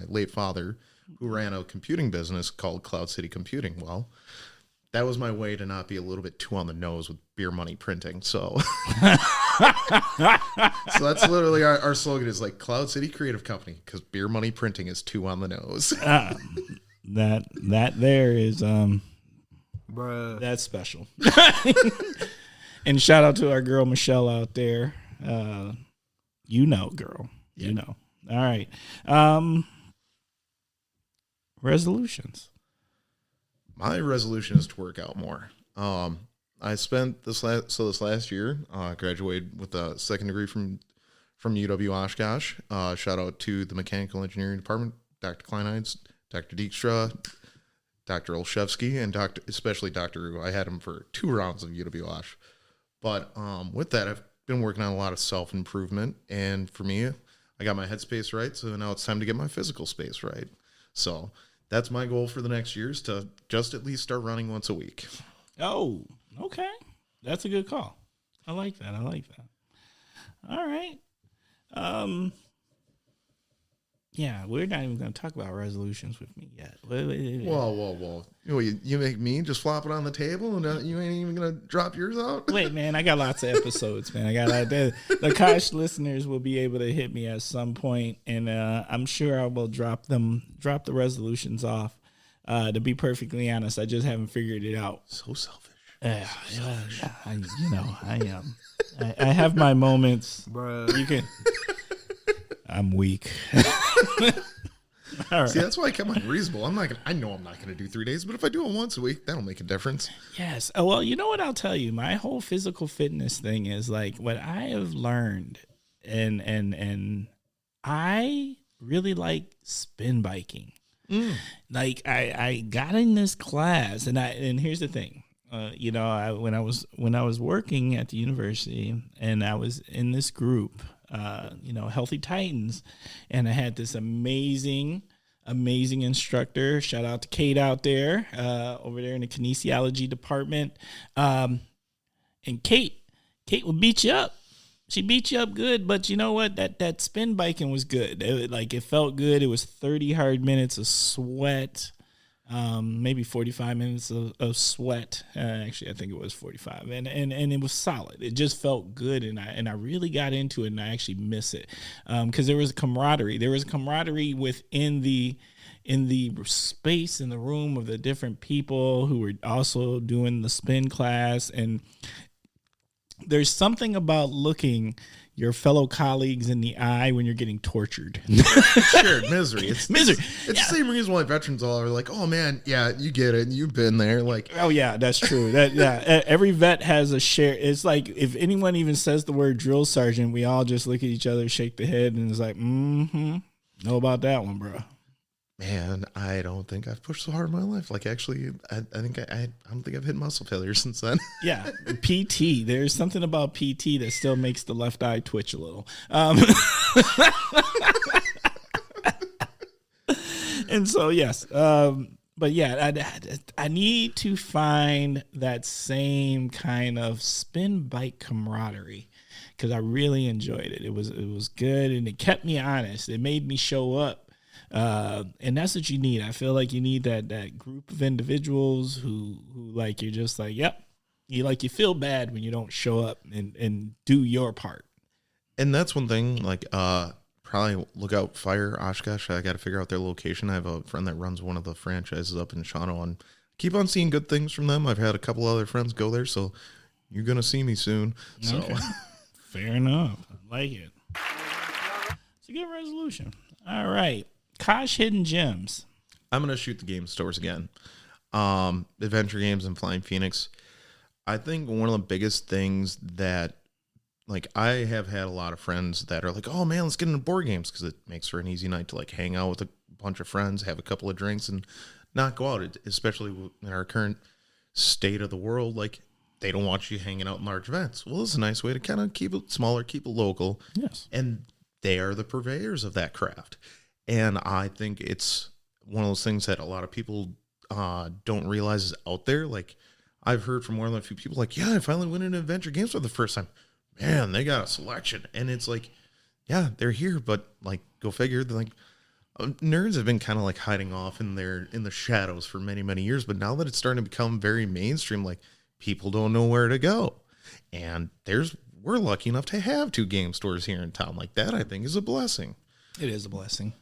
S2: late father, who ran a computing business called Cloud City Computing. Well, that was my way to not be a little bit too on the nose with beer money printing. So, so that's literally our slogan is like Cloud City Creative Company because beer money printing is too on the nose.
S1: That there is
S3: bruh.
S1: That's special. And shout out to our girl Michelle out there. You know, girl. Yeah. You know. All right. Resolutions.
S2: My resolution is to work out more. I spent this last year, graduated with a second degree from UW Oshkosh. Shout out to the mechanical engineering department, Dr. Kleinheitz, Dr. Dijkstra, Dr. Olszewski, and especially Dr. Rue. I had him for 2 rounds of UW Osh. But with that, I've been working on a lot of self-improvement. And for me, I got my headspace right, so now it's time to get my physical space right. So that's my goal for the next year is to just at least start running once a week.
S1: Oh, okay. That's a good call. I like that. All right. Yeah, we're not even going to talk about resolutions with me yet.
S2: Whoa. You make me just flop it on the table and you ain't even going to drop yours out?
S1: Wait, man, I got lots of episodes, man. The Kosh listeners will be able to hit me at some point, and I'm sure I will drop the resolutions off. To be perfectly honest, I just haven't figured it out.
S2: So selfish.
S1: I am. I have my moments.
S3: Bruh.
S1: I'm weak. All right.
S2: See, that's why I kept mine reasonable. I know I'm not gonna do 3 days, but if I do it once a week, that'll make a difference.
S1: Yes. Oh, well, you know what I'll tell you? My whole physical fitness thing is like what I have learned, and I really like spin biking. Like I got in this class, and here's the thing. When I was working at the university, and I was in this group, Healthy Titans, and I had this amazing instructor. Shout out to Kate out there, over there in the kinesiology department. And Kate will beat you up. She beat you up good, but you know what? That spin biking was good. It felt good. It was 30 hard minutes of sweat. Maybe 45 minutes of sweat. Actually, I think it was 45, and it was solid. It just felt good, and I really got into it, and I actually miss it because there was a camaraderie. There was a camaraderie within the space in the room of the different people who were also doing the spin class, and there's something about looking your fellow colleagues in the eye when you're getting tortured.
S2: Shared misery. It's
S1: misery.
S2: It's the same reason why veterans all are like, oh man, yeah, you get it. You've been there. Like,
S1: oh yeah, that's true. Every vet has a share. It's like if anyone even says the word drill sergeant, we all just look at each other, shake the head, and it's like, know about that one, bro.
S2: Man, I don't think I've pushed so hard in my life. Like, actually, I think I don't think I've hit muscle failure since then.
S1: Yeah, PT. There's something about PT that still makes the left eye twitch a little. And so, yes. But yeah, I need to find that same kind of spin bike camaraderie because I really enjoyed it. It was good, and it kept me honest. It made me show up. And that's what you need. I feel like you need that group of individuals who like, you're just like, yep. You feel bad when you don't show up and do your part.
S2: And that's one thing, like, probably look out Fire Oshkosh. I got to figure out their location. I have a friend that runs one of the franchises up in Shawano, and keep on seeing good things from them. I've had a couple other friends go there, so you're going to see me soon. So
S1: okay. Fair enough. I like it. It's a good resolution. All right. Kosh Hidden Gems.
S2: I'm going to shoot the game stores again. Adventure Games and Flying Phoenix. I think one of the biggest things that, like, I have had a lot of friends that are like, oh man, let's get into board games because it makes for an easy night to like hang out with a bunch of friends, have a couple of drinks, and not go out. Especially in our current state of the world, like, they don't want you hanging out in large events. Well, it's a nice way to kind of keep it smaller, keep it local.
S1: Yes.
S2: And they are the purveyors of that craft. And I think it's one of those things that a lot of people don't realize is out there. Like, I've heard from more than a few people like, yeah, I finally went into Adventure Games for the first time. Man, they got a selection. And it's like, yeah, they're here, but like, go figure. They're like, nerds have been kind of like hiding off in the shadows for many, many years. But now that it's starting to become very mainstream, like, people don't know where to go. And we're lucky enough to have 2 game stores here in town. Like, that, I think, is a blessing.
S1: It is a blessing.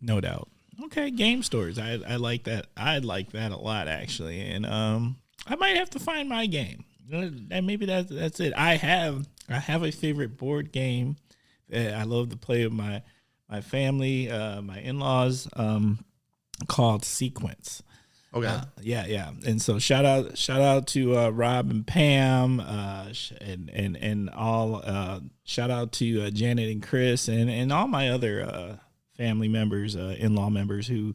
S1: No doubt. Okay, game stores. I like that. I like that a lot, actually. And I might have to find my game. And maybe that's it. I have a favorite board game that I love to play with my family, my in-laws, called Sequence.
S2: Okay.
S1: Yeah. And so shout out to Rob and Pam, and all. Shout out to Janet and Chris and all my other family members, in-law members who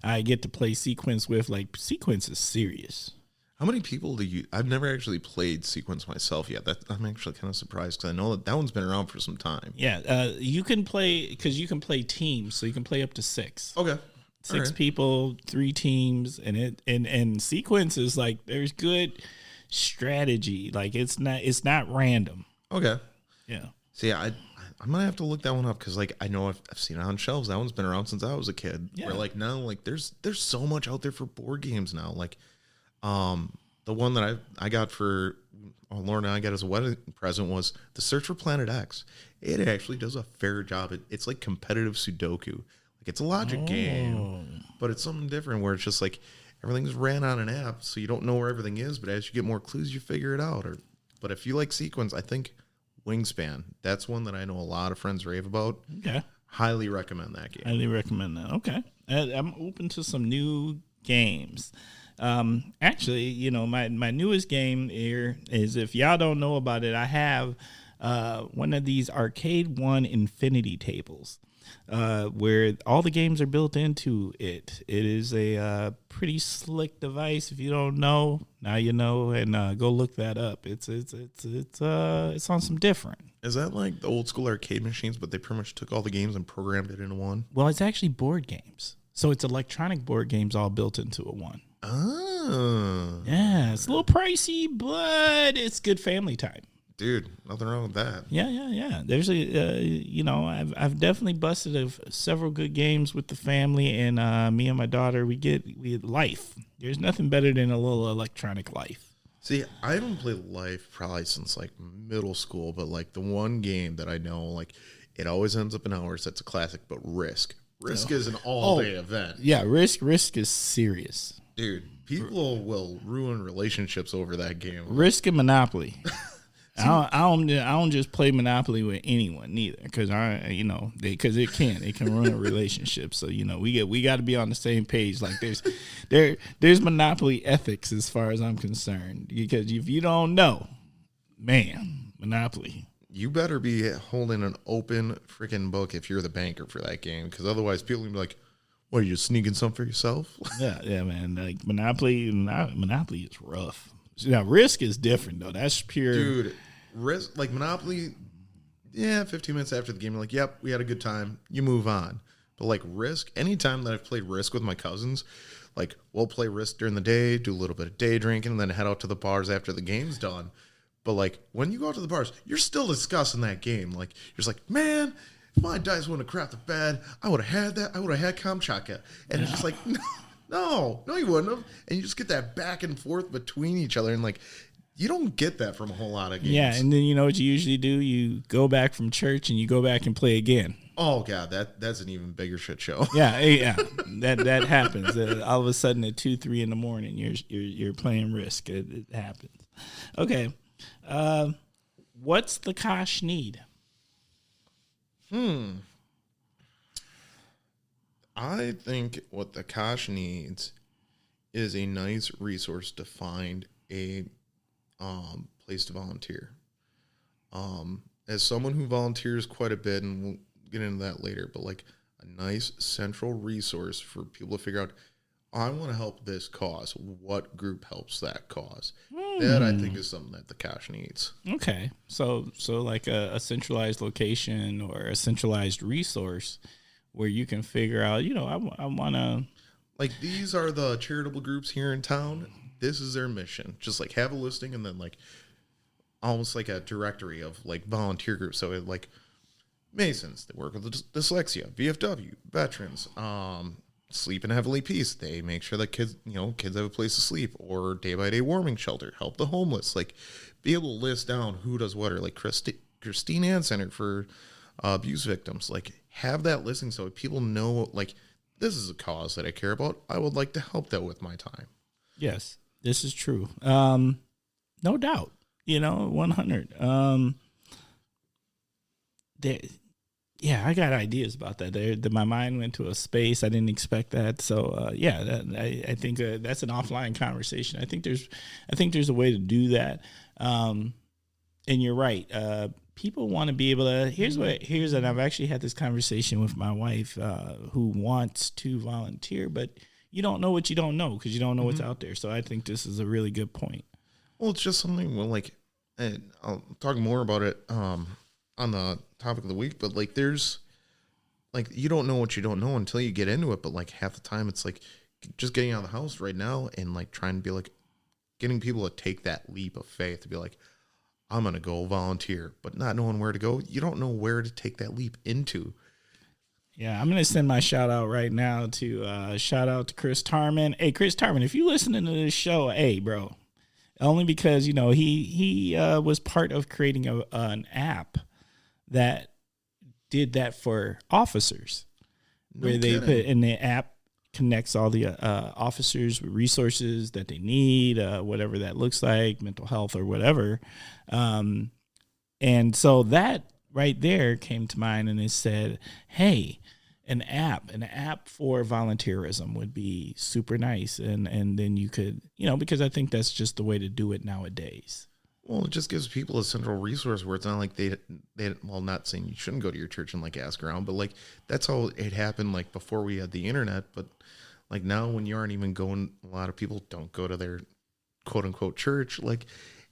S1: I get to play Sequence with. Like, Sequence is serious.
S2: How many people do you... I've never actually played Sequence myself yet. I'm actually kind of surprised because I know that one's been around for some time.
S1: Yeah, you can play... Because you can play teams, so you can play up to 6.
S2: Okay.
S1: 6 people, 3 teams, and Sequence is like, there's good strategy. Like, it's not random.
S2: Okay.
S1: Yeah.
S2: See, I'm gonna have to look that one up because, like, I know I've seen it on shelves. That one's been around since I was a kid.
S1: Yeah.
S2: Where, like, now, like, there's so much out there for board games now. Like, the one that I got for Lauren and I got as a wedding present was The Search for Planet X. It actually does a fair job. It's like competitive Sudoku. Like, it's a logic game, but it's something different where it's just like everything's ran on an app, so you don't know where everything is. But as you get more clues, you figure it out. But if you like Sequence, I think Wingspan. That's one that I know a lot of friends rave about.
S1: Okay.
S2: Highly recommend that game.
S1: Highly recommend that. Okay. I'm open to some new games. Actually, you know, my newest game here is, if y'all don't know about it, I have one of these Arcade One infinity tables. Where all the games are built into it. It is a pretty slick device. If you don't know, now you know, and go look that up. It's on some different.
S2: Is that like the old school arcade machines, but they pretty much took all the games and programmed it into one?
S1: Well, it's actually board games. So it's electronic board games all built into a one.
S2: Oh.
S1: Yeah, it's a little pricey, but it's good family time.
S2: Dude, nothing wrong with that.
S1: Yeah. There's I've definitely busted several good games with the family, and me and my daughter, we get life. There's nothing better than a little electronic life.
S2: See, I haven't played Life probably since like middle school, but like the one game that I know, like it always ends up in hours. That's a classic, but Risk. Risk is an all-day event.
S1: Yeah, Risk is serious.
S2: Dude, people will ruin relationships over that game.
S1: Risk and Monopoly. I don't just play Monopoly with anyone neither, because it can ruin a relationship. So we got to be on the same page. Like there's Monopoly ethics as far as I'm concerned, because if you don't know, man, Monopoly.
S2: You better be holding an open freaking book if you're the banker for that game, because otherwise people will be like, "What, are you sneaking some for yourself?"
S1: Yeah, man. Like Monopoly is rough. Now Risk is different though. That's pure,
S2: dude. Risk, like Monopoly, 15 minutes after the game, you're like, yep, we had a good time. You move on. But like Risk, anytime that I've played Risk with my cousins, like we'll play Risk during the day, do a little bit of day drinking, and then head out to the bars after the game's done. But like when you go out to the bars, you're still discussing that game. Like you're just like, man, if my dice wouldn't have crapped the bed, I would have had that. I would have had Kamchatka. And it's just like, no, you wouldn't have. And you just get that back and forth between each other, and like, you don't get that from a whole lot of games.
S1: Yeah, and then you know what you usually do? You go back from church and you go back and play again.
S2: Oh God, that's an even bigger shit show.
S1: Yeah, that happens. All of a sudden at 2-3 in the morning, you're playing Risk. It happens. Okay, what's the Kosh need?
S2: I think what the Kosh needs is a nice resource to find a place to volunteer. As someone who volunteers quite a bit, and we'll get into that later, but like a nice central resource for people to figure out, I want to help this cause. What group helps that cause? That I think is something that the Kosh needs.
S1: Okay, so like a centralized location or a centralized resource where you can figure out, I want to.
S2: Like, these are the charitable groups here in town. This is their mission. Just like have a listing, and then like almost like a directory of like volunteer groups. So it, like Masons, they work with dyslexia, VFW, veterans, Sleep in Heavenly Peace. They make sure that kids have a place to sleep, or Day by Day Warming Shelter, help the homeless. Like, be able to list down who does what, or like Christine Ann Center for abuse victims. Like, have that listing so people know, like, this is a cause that I care about. I would like to help that with my time.
S1: Yes, this is true. No doubt. 100. I got ideas about that. My mind went to a space. I didn't expect that. So I think that's an offline conversation. I think there's a way to do that. And you're right. People want to be able to. And I've actually had this conversation with my wife, who wants to volunteer, but you don't know what you don't know, because you don't know what's out there. So I think this is a really good point.
S2: Well, it's just something. Well, like, and I'll talk more about it on the topic of the week. But like, there's like, you don't know what you don't know until you get into it. But like, half the time, it's like just getting out of the house right now and like trying to be like getting people to take that leap of faith to be like, I'm gonna go volunteer, but not knowing where to go. You don't know where to take that leap into.
S1: Yeah, I'm going to send my shout out right now to Chris Tarman. Hey, Chris Tarman, if you're listening to this show, hey, bro, only because, he was part of creating an app that did that for officers, where they put in the app connects all the officers with resources that they need, whatever that looks like, mental health or whatever. And so that right there came to mind, and it said, hey, an app for volunteerism would be super nice. And then you could, because I think that's just the way to do it nowadays.
S2: Well, it just gives people a central resource where it's not like they well, not saying you shouldn't go to your church and like ask around, but like that's how it happened like before we had the internet. But like now when you aren't even going, a lot of people don't go to their quote unquote church. Like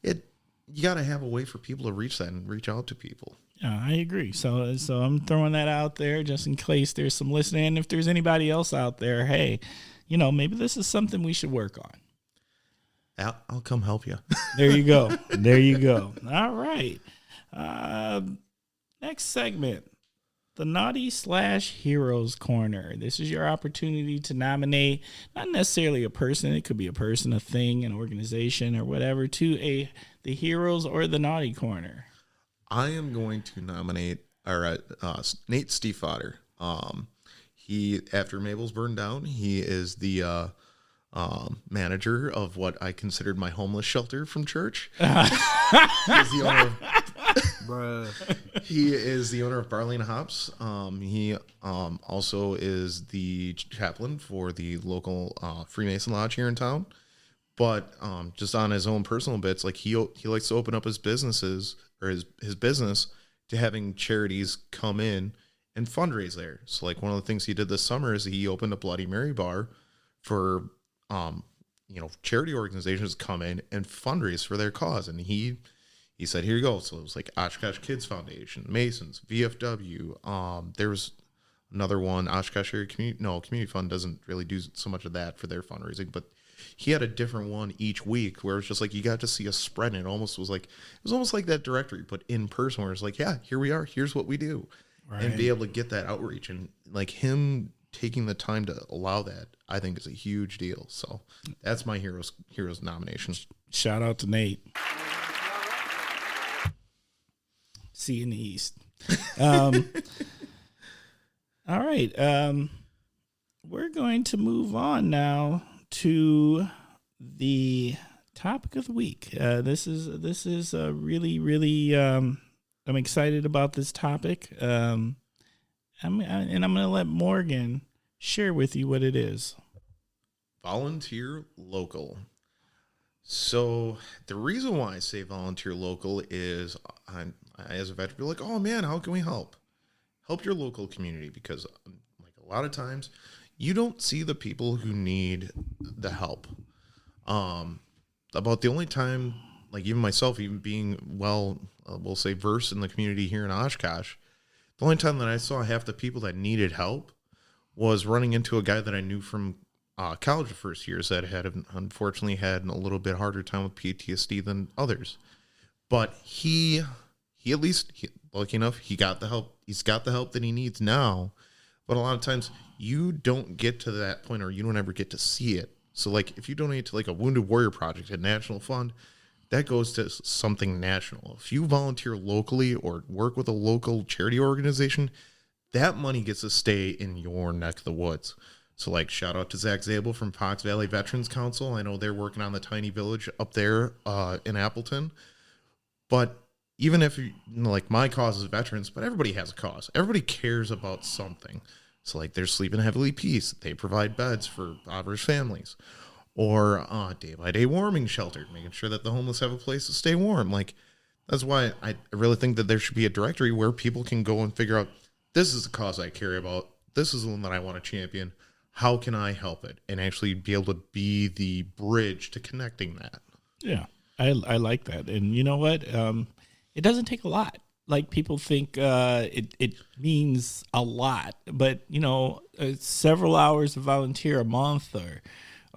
S2: you got to have a way for people to reach that and reach out to people.
S1: Yeah, I agree. So I'm throwing that out there just in case there's some listening. And if there's anybody else out there, hey, maybe this is something we should work on.
S2: I'll come help you.
S1: There you go. There you go. All right. Next segment, the Naughty/Heroes Corner. This is your opportunity to nominate not necessarily a person. It could be a person, a thing, an organization, or whatever, to the Heroes or the Naughty Corner.
S2: I am going to nominate Nate Stiefvater. He, after Mabel's burned down, he is the manager of what I considered my homeless shelter from church. He's the owner he is the owner of Barley and Hops. He also is the chaplain for the local Freemason Lodge here in town. But just on his own personal bits, like he likes to open up his businesses or his business to having charities come in and fundraise there. So like one of the things he did this summer is he opened a Bloody Mary bar for charity organizations come in and fundraise for their cause. And he said, here you go. So it was like Oshkosh Kids Foundation, Masons, VFW. There was another one, Oshkosh Area Community Fund doesn't really do so much of that for their fundraising, but he had a different one each week where it's just like you got to see a spread, and it was almost like that directory, but in person, where it's like, yeah, here we are, here's what we do. Right. And be able to get that outreach, and like him taking the time to allow that, I think is a huge deal. So that's my heroes nomination.
S1: Shout out to Nate. See you in the East. All right. We're going to move on now to the topic of the week. This is really, really, I'm excited about this topic. I'm going to let Morgan share with you what it is.
S2: Volunteer local. So the reason why I say volunteer local is I as a veteran, be like, oh man, how can we help? Help your local community, because like a lot of times you don't see the people who need the help. About the only time, like even myself, even being we'll say versed in the community here in Oshkosh, the only time that I saw half the people that needed help was running into a guy that I knew from college the first years that had unfortunately had a little bit harder time with PTSD than others. But he at least, lucky enough, he got the help. He's got the help that he needs now. But a lot of times you don't get to that point, or you don't ever get to see it. So like if you donate to like a Wounded Warrior Project, a national fund, that goes to something national. If you volunteer locally or work with a local charity organization, that money gets to stay in your neck of the woods. So like shout out to Zach Zabel from Fox Valley Veterans Council. I know they're working on the tiny village up there in Appleton. But even if like my cause is veterans, but everybody has a cause. Everybody cares about something. So like they're sleeping heavily peace. They provide beds for impoverished families. Or day-by-day warming shelter, making sure that the homeless have a place to stay warm. Like, that's why I really think that there should be a directory where people can go and figure out, this is the cause I care about. This is the one that I want to champion. How can I help it? And actually be able to be the bridge to connecting that.
S1: Yeah, I like that. And you know what? It doesn't take a lot. Like people think it means a lot. But, several hours of volunteer a month or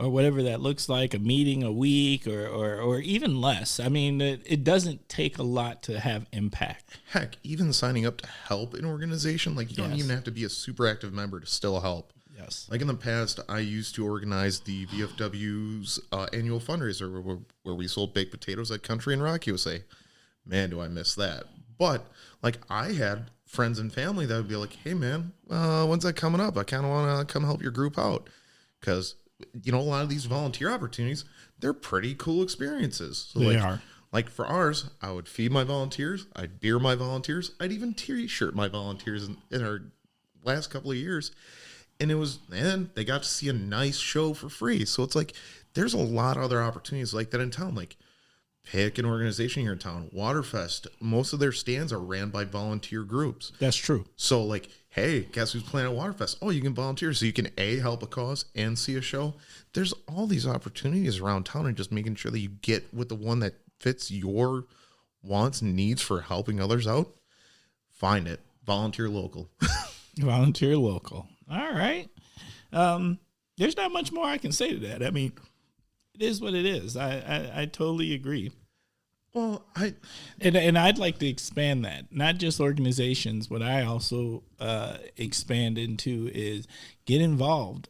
S1: whatever that looks like, a meeting a week or even less. I mean, it doesn't take a lot to have impact.
S2: Heck, even signing up to help an organization, like you don't even have to be a super active member to still help.
S1: Yes.
S2: Like in the past, I used to organize the VFW's annual fundraiser where we sold baked potatoes at Country and Rock USA. Man, do I miss that. But like I had friends and family that would be like, hey man, when's that coming up? I kind of want to come help your group out. Because a lot of these volunteer opportunities, they're pretty cool experiences. So
S1: they are.
S2: Like for ours, I would feed my volunteers, I'd beer my volunteers, I'd even t-shirt my volunteers in our last couple of years. And they got to see a nice show for free. So it's like, there's a lot of other opportunities like that in town. Like, pick an organization here in town. Waterfest, most of their stands are ran by volunteer groups.
S1: That's true.
S2: So like, hey, guess who's playing at Waterfest? Oh, you can volunteer so you can help a cause and see a show. There's all these opportunities around town, and just making sure that you get with the one that fits your wants and needs for helping others out. Find it. Volunteer local.
S1: Volunteer local. All right. There's not much more I can say to that. I mean, it is what it is. I totally agree.
S2: Well,
S1: and I'd like to expand that, not just organizations. What I also expand into is get involved.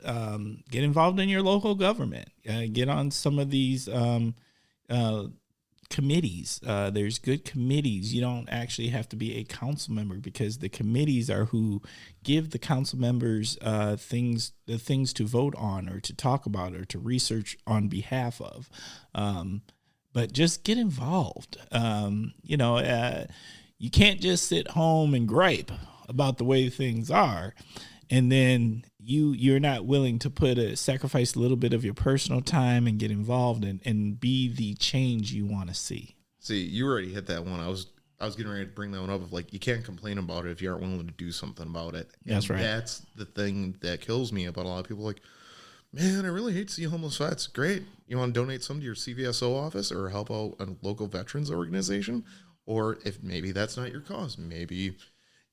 S1: Get involved in your local government. Get on some of these committees. There's good committees. You don't actually have to be a council member, because the committees are who give the council members the things to vote on or to talk about or to research on behalf of. But just get involved. You can't just sit home and gripe about the way things are, and then you're not willing to sacrifice a little bit of your personal time and get involved and be the change you want to see.
S2: See, you already hit that one. I was getting ready to bring that one up of like, you can't complain about it if you aren't willing to do something about it.
S1: That's right.
S2: That's the thing that kills me about a lot of people. Like, man, I really hate to see homeless vets. Great. You want to donate some to your CVSO office or help out a local veterans organization? Or if maybe that's not your cause, maybe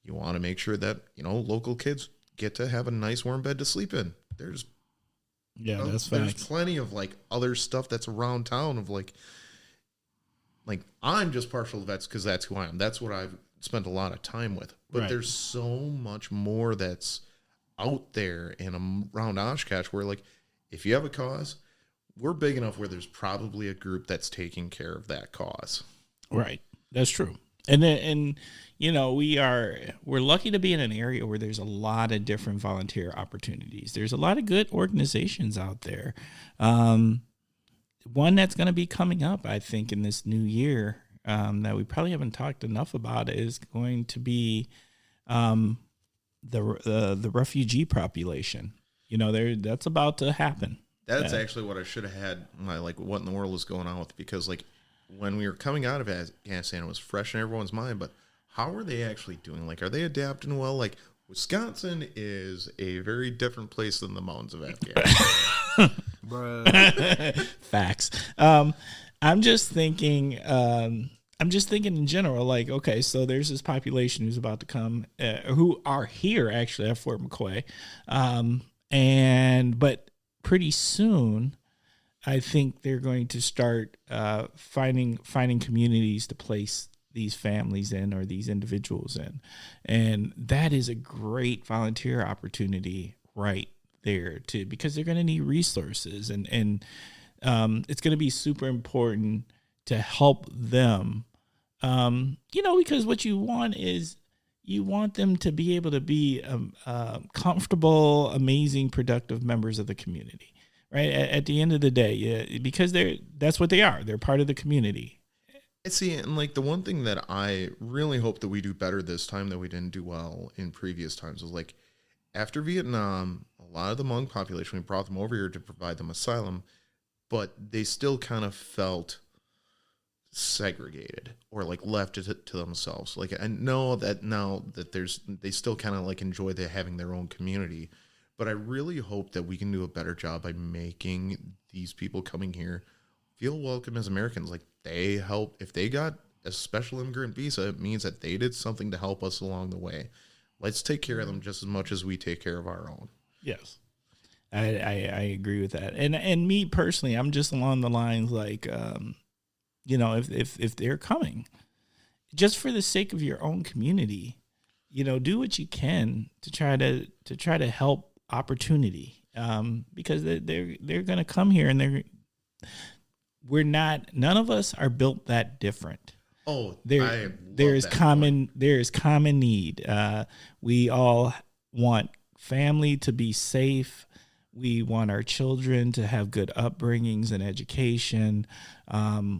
S2: you want to make sure that, local kids get to have a nice warm bed to sleep in. There's
S1: that's
S2: there's
S1: facts.
S2: plenty of like other stuff that's around town of like I'm just partial to vets because that's who I am. That's what I've spent a lot of time with. But
S1: Right.
S2: There's so much more that's out there and around Oshkosh where like, if you have a cause, we're big enough where there's probably a group that's taking care of that cause.
S1: Right. That's true. And we're lucky to be in an area where there's a lot of different volunteer opportunities. There's a lot of good organizations out there. One that's going to be coming up, I think, in this new year, that we probably haven't talked enough about, is going to be the refugee population. That's about to happen.
S2: That's actually what I should have had. What in the world is going on with? Because when we were coming out of Afghanistan, it was fresh in everyone's mind. But how are they actually doing? Are they adapting well? Wisconsin is a very different place than the mountains of Afghanistan.
S3: Bruh.
S1: Facts. I'm just thinking in general, okay, so there's this population who's about to come, who are here actually at Fort McCoy. But pretty soon, I think they're going to start finding communities to place these families in or these individuals in. And that is a great volunteer opportunity right there too, because they're going to need resources and it's going to be super important to help them. Because what you want is you want them to be able to be comfortable, amazing, productive members of the community, right? At the end of the day, because that's what they are. They're part of the community.
S2: See, and the one thing that I really hope that we do better this time that we didn't do well in previous times was after Vietnam, a lot of the Hmong population, we brought them over here to provide them asylum, but they still kind of felt segregated or left to themselves. I know that now that they still kind of enjoy having their own community, but I really hope that we can do a better job by making these people coming here feel welcome as Americans. They help. If they got a special immigrant visa, it means that they did something to help us along the way. Let's take care of them just as much as we take care of our own.
S1: Yes. I agree with that. And me personally, I'm just along the lines if they're coming, just for the sake of your own community, do what you can to try to help opportunity, because they're going to come here and none of us are built that different.
S2: Oh,
S1: there is common need. We all want family to be safe. We want our children to have good upbringings and education.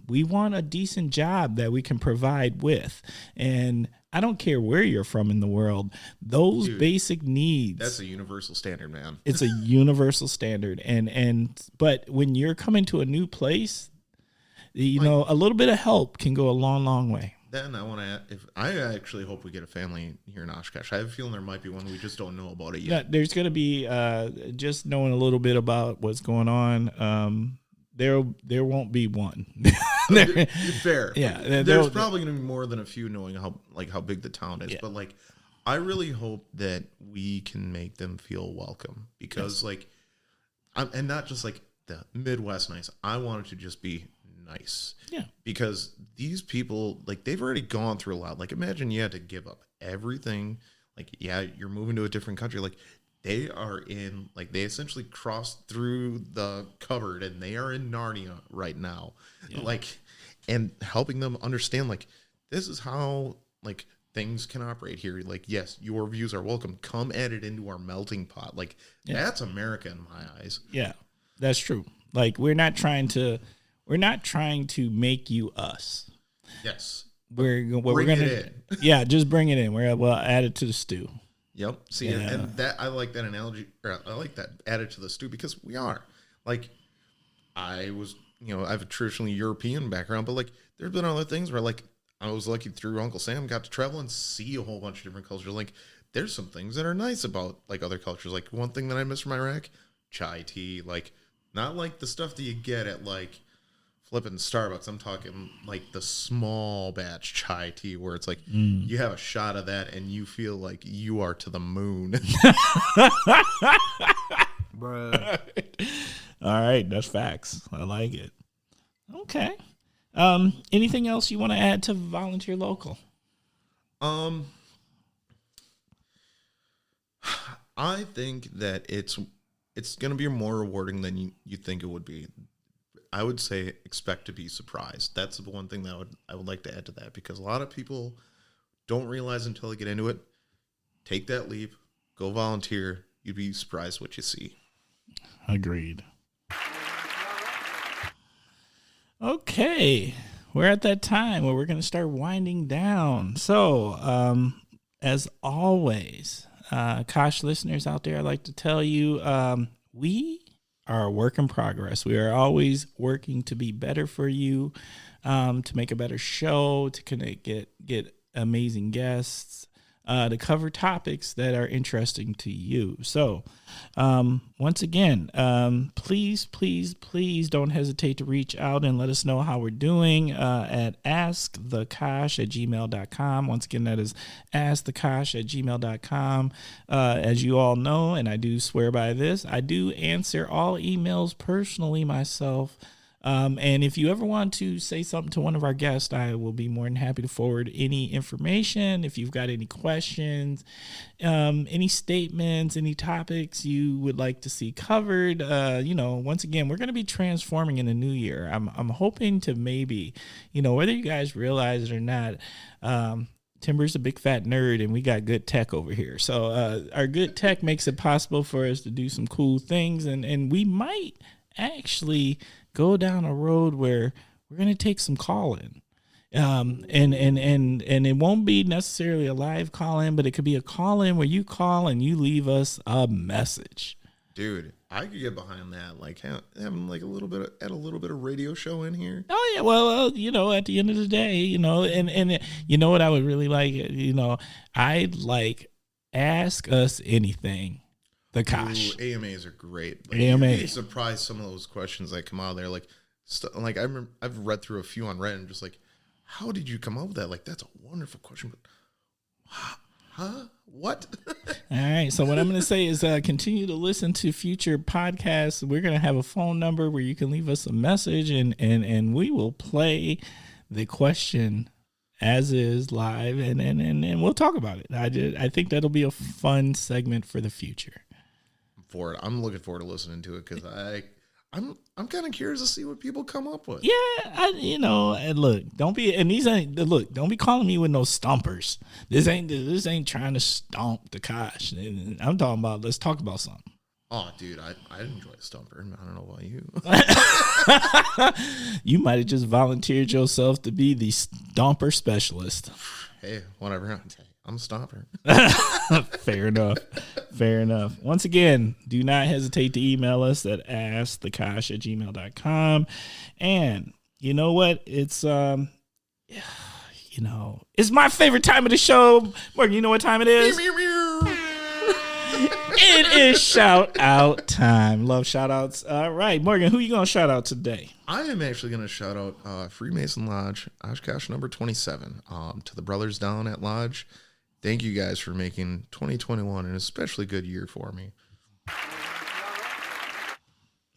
S1: We want a decent job that we can provide with. And I don't care where you're from in the world. Those
S2: Dude,
S1: basic needs.
S2: That's a universal standard, man.
S1: It's a universal standard. But when you're coming to a new place, you know, a little bit of help can go a long, long way.
S2: Then I want to. I actually hope we get a family here in Oshkosh. I have a feeling there might be one. We just don't know about it yet.
S1: Yeah, there's going to be just knowing a little bit about what's going on. There won't be one.
S2: Fair.
S1: Yeah,
S2: there's probably going to be more than a few, knowing how big the town is.
S1: Yeah.
S2: But like, I really hope that we can make them feel welcome, because and not just like the Midwest nice. I want it to just be nice.
S1: Yeah.
S2: Because these people, like, they've already gone through a lot. Like, imagine you had to give up everything. Like, yeah, you're moving to a different country. Like, they are in, like, they essentially crossed through the cupboard and they are in Narnia right now. Yeah. Like, and helping them understand, like, this is how, like, things can operate here. Like, yes, your views are welcome. Come at it into our melting pot. Like, that's America in my eyes.
S1: Yeah, that's true. Like, we're not trying to make you us.
S2: Yes.
S1: We're gonna just bring it in. We'll add it to the stew.
S2: Yep. See, and that, I like that analogy. Or I like that added to the stew, because we are, like, I was, I have a traditionally European background, but like, there's been other things where, like, I was lucky through Uncle Sam, got to travel and see a whole bunch of different cultures. Like, there's some things that are nice about, like, other cultures. Like, one thing that I miss from Iraq, chai tea. Like, not like the stuff that you get at, like, flipping Starbucks. I'm talking like the small batch chai tea, where it's like you have a shot of that and you feel like you are to the moon.
S3: Bruh.
S1: All right, that's facts. I like it. Okay. Anything else you want to add to Volunteer Local?
S2: I think that it's going to be more rewarding than you think it would be. I would say expect to be surprised. That's the one thing that I would like to add to that, because a lot of people don't realize until they get into it. Take that leap, go volunteer. You'd be surprised what you see.
S1: Agreed. Okay, we're at that time where we're going to start winding down. So, as always, Kosh listeners out there, I'd like to tell you, we are a work in progress. We are always working to be better for you, to make a better show, to connect, get amazing guests, to cover topics that are interesting to you. So, once again, please don't hesitate to reach out and let us know how we're doing at askthekosh@gmail.com. Once again, that is askthekosh@gmail.com. As you all know, and I do swear by this, I do answer all emails personally myself. And if you ever want to say something to one of our guests, I will be more than happy to forward any information. If you've got any questions, any statements, any topics you would like to see covered, once again, we're going to be transforming in the new year. I'm hoping to maybe, whether you guys realize it or not, Timber's a big fat nerd and we got good tech over here. So our good tech makes it possible for us to do some cool things. And we might actually go down a road where we're going to take some call-in. And it won't be necessarily a live call-in, but it could be a call-in where you call and you leave us a message.
S2: Dude, I could get behind that, like having like a little bit of radio show in here.
S1: Oh yeah, well, at the end of the day, and you know what I would really like, I'd like Ask Us Anything. The Kosh.
S2: Ooh, AMAs are great. Like,
S1: AMA.
S2: You'd be surprised some of those questions that come out of there. Like I remember I've read through a few on Reddit and just like, how did you come up with that? Like, that's a wonderful question, but huh? What?
S1: All right. So what I'm going to say is continue to listen to future podcasts. We're going to have a phone number where you can leave us a message and we will play the question as is live and we'll talk about it. I think that'll be a fun segment for the future.
S2: I'm looking forward to listening to it, because I'm kind of curious to see what people come up with.
S1: Yeah, and look, don't be calling me with no stumpers. This ain't trying to stomp the Kosh. I'm talking about, let's talk about something.
S2: Oh, dude, I enjoy a stumper. I don't know about you.
S1: You might have just volunteered yourself to be the stomper specialist.
S2: hey, whatever. I'm a stopper.
S1: Fair enough. Fair enough. Once again, do not hesitate to email us at askthekosh@gmail.com. And you know what? It's it's my favorite time of the show. Morgan, you know what time it is? It is shout out time. Love shout outs. All right, Morgan, who you gonna shout out today?
S2: I am actually going to shout out Freemason Lodge, Oshkosh number 27, to the brothers down at Lodge. Thank you guys for making 2021 an especially good year for me.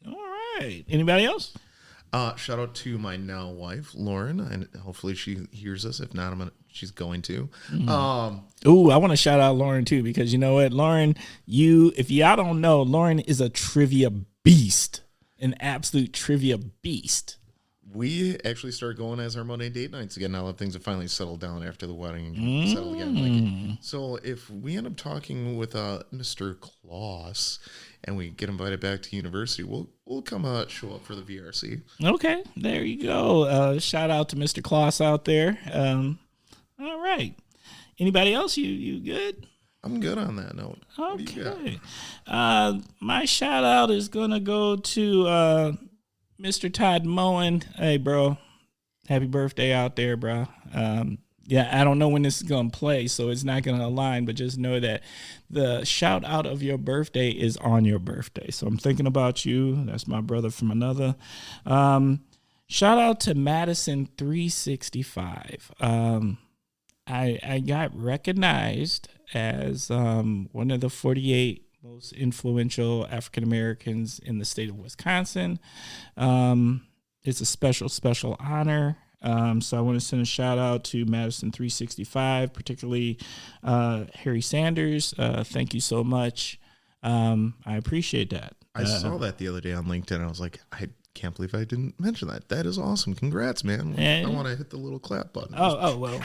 S1: All right. Anybody else?
S2: Shout out to my now wife, Lauren, and hopefully she hears us. If not, she's going to.
S1: Ooh, I want to shout out Lauren too, because you know what, Lauren, if y'all don't know, Lauren is a trivia beast, an absolute trivia beast.
S2: We actually started going as our Monday date nights again now that things have finally settled down after the wedding and settled again. So if we end up talking with Mr. Klaus and we get invited back to university, we'll come show up for the VRC. Okay,
S1: there you go. Shout out to Mr. Klaus out there. All right. Anybody else? You good?
S2: I'm good on that note.
S1: Okay. My shout out is gonna go to Mr. Todd Moen. Hey, bro. Happy birthday out there, bro. Yeah, I don't know when this is going to play, so it's not going to align, but just know that the shout out of your birthday is on your birthday. So I'm thinking about you. That's my brother from another. Shout out to Madison 365. I got recognized as one of the 48 most influential African Americans in the state of Wisconsin. It's a special honor. So I want to send a shout out to Madison 365, particularly Harry Sanders. Thank you so much. I appreciate that.
S2: I saw that the other day on LinkedIn. I was like, I can't believe I didn't mention that. That is awesome. Congrats, man. I want to hit the little clap button.
S1: Oh well.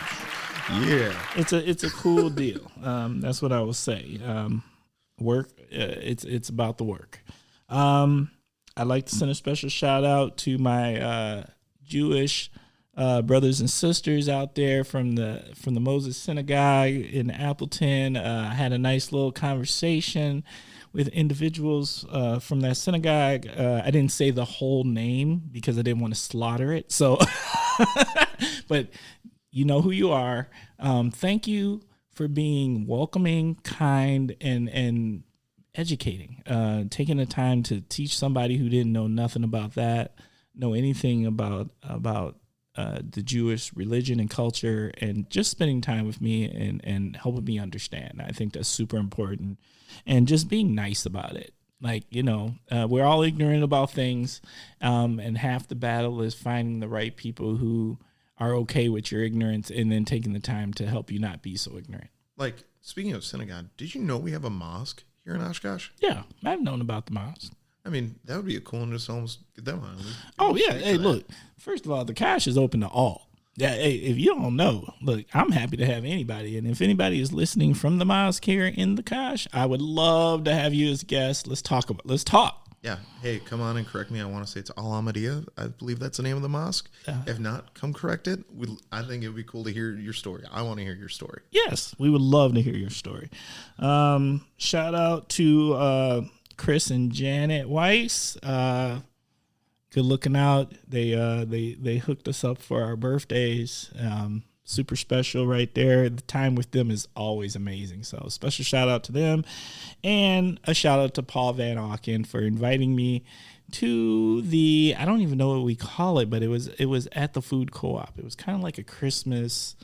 S2: Yeah.
S1: It's a cool deal. That's what I will say. Work. It's about the work. I'd like to send a special shout out to my Jewish brothers and sisters out there from the Moses Synagogue in Appleton. I had a nice little conversation with individuals from that synagogue. I didn't say the whole name because I didn't want to slaughter it. So, but you know who you are. Thank you for being welcoming, kind, and educating. Taking the time to teach somebody who didn't know nothing about that, know anything about the Jewish religion and culture, and just spending time with me and helping me understand. I think that's super important. And just being nice about it. Like, we're all ignorant about things, and half the battle is finding the right people who are okay with your ignorance and then taking the time to help you not be so ignorant.
S2: Like, speaking of synagogue, did you know we have a mosque here in Oshkosh?
S1: Yeah, I've known about the mosque.
S2: I mean, that would be a cool one to just almost get them on.
S1: Oh, yeah. Hey, look, first of all, the Kosh is open to all. Yeah, hey, if you don't know, look, I'm happy to have anybody. And if anybody is listening from the mosque here in the Kosh, I would love to have you as a guest. Let's talk.
S2: Yeah. Hey, come on and correct me. I want to say it's Al Ahmadiyya. I believe that's the name of the mosque. If not, come correct it. I think it would be cool to hear your story. I want to hear your story.
S1: Yes, we would love to hear your story. Shout out to Chris and Janet Weiss. Good looking out. They hooked us up for our birthdays. Super special right there. The time with them is always amazing. So special shout out to them, and a shout out to Paul Van Auken for inviting me to I don't even know what we call it, but it was at the food co-op. It was kind of like a Christmas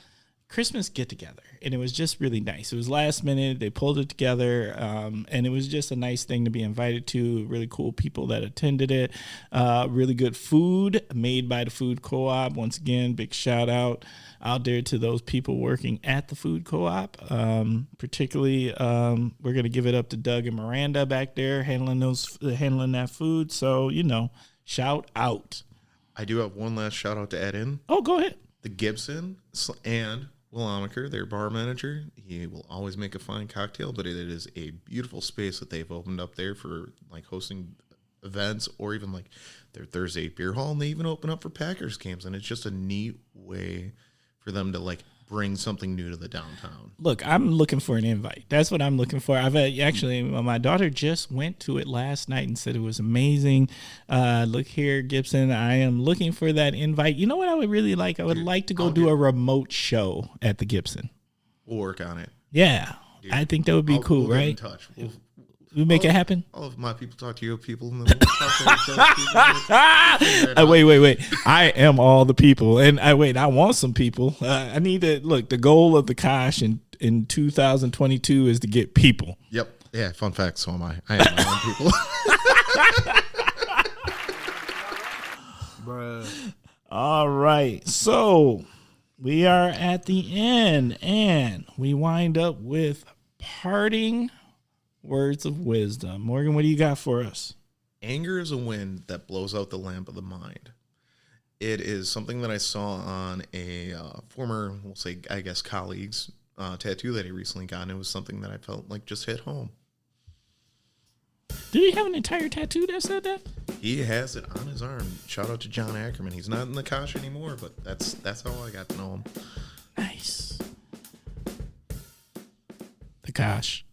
S1: get together, and it was just really nice. It was last minute. They pulled it together, and it was just a nice thing to be invited to. Really cool people that attended it. Really good food made by the food co-op. Once again, big shout out there to those people working at the food co-op. Particularly, we're gonna give it up to Doug and Miranda back there handling that food. So shout out.
S2: I do have one last shout out to add in.
S1: Oh, go ahead.
S2: The Gibson and Will Amaker, their bar manager, he will always make a fine cocktail, but it is a beautiful space that they've opened up there for like hosting events, or even like their Thursday beer hall, and they even open up for Packers games, and it's just a neat way for them to like bring something new to the downtown.
S1: Look, I'm looking for an invite. That's what I'm looking for. I've actually, my daughter just went to it last night and said it was amazing. Look here, Gibson, I am looking for that invite. You know what I would really like? I would like to go do a remote show at the Gibson.
S2: We'll work on it.
S1: Yeah, dude, I think that would be cool,
S2: we'll
S1: right?
S2: Get in touch.
S1: We make it happen.
S2: All of my people talk to your people, and then we'll talk to those people.
S1: Wait. I am all the people, and I want some people. I need to look. The goal of the Kosh in 2022 is to get people.
S2: Yep. Yeah. Fun fact. So am I. I have my own people.
S3: Bruh.
S1: All right. So we are at the end, and we wind up with parting words of wisdom. Morgan, what do you got for us?
S2: Anger is a wind that blows out the lamp of the mind. It is something that I saw on a former, we'll say, I guess, colleague's tattoo that he recently got, and it was something that I felt like just hit home.
S1: Did he have an entire tattoo that said that?
S2: He has it on his arm. Shout out to John Ackerman. He's not in the Kosh anymore, but that's how I got to know him.
S1: Nice. The Kosh.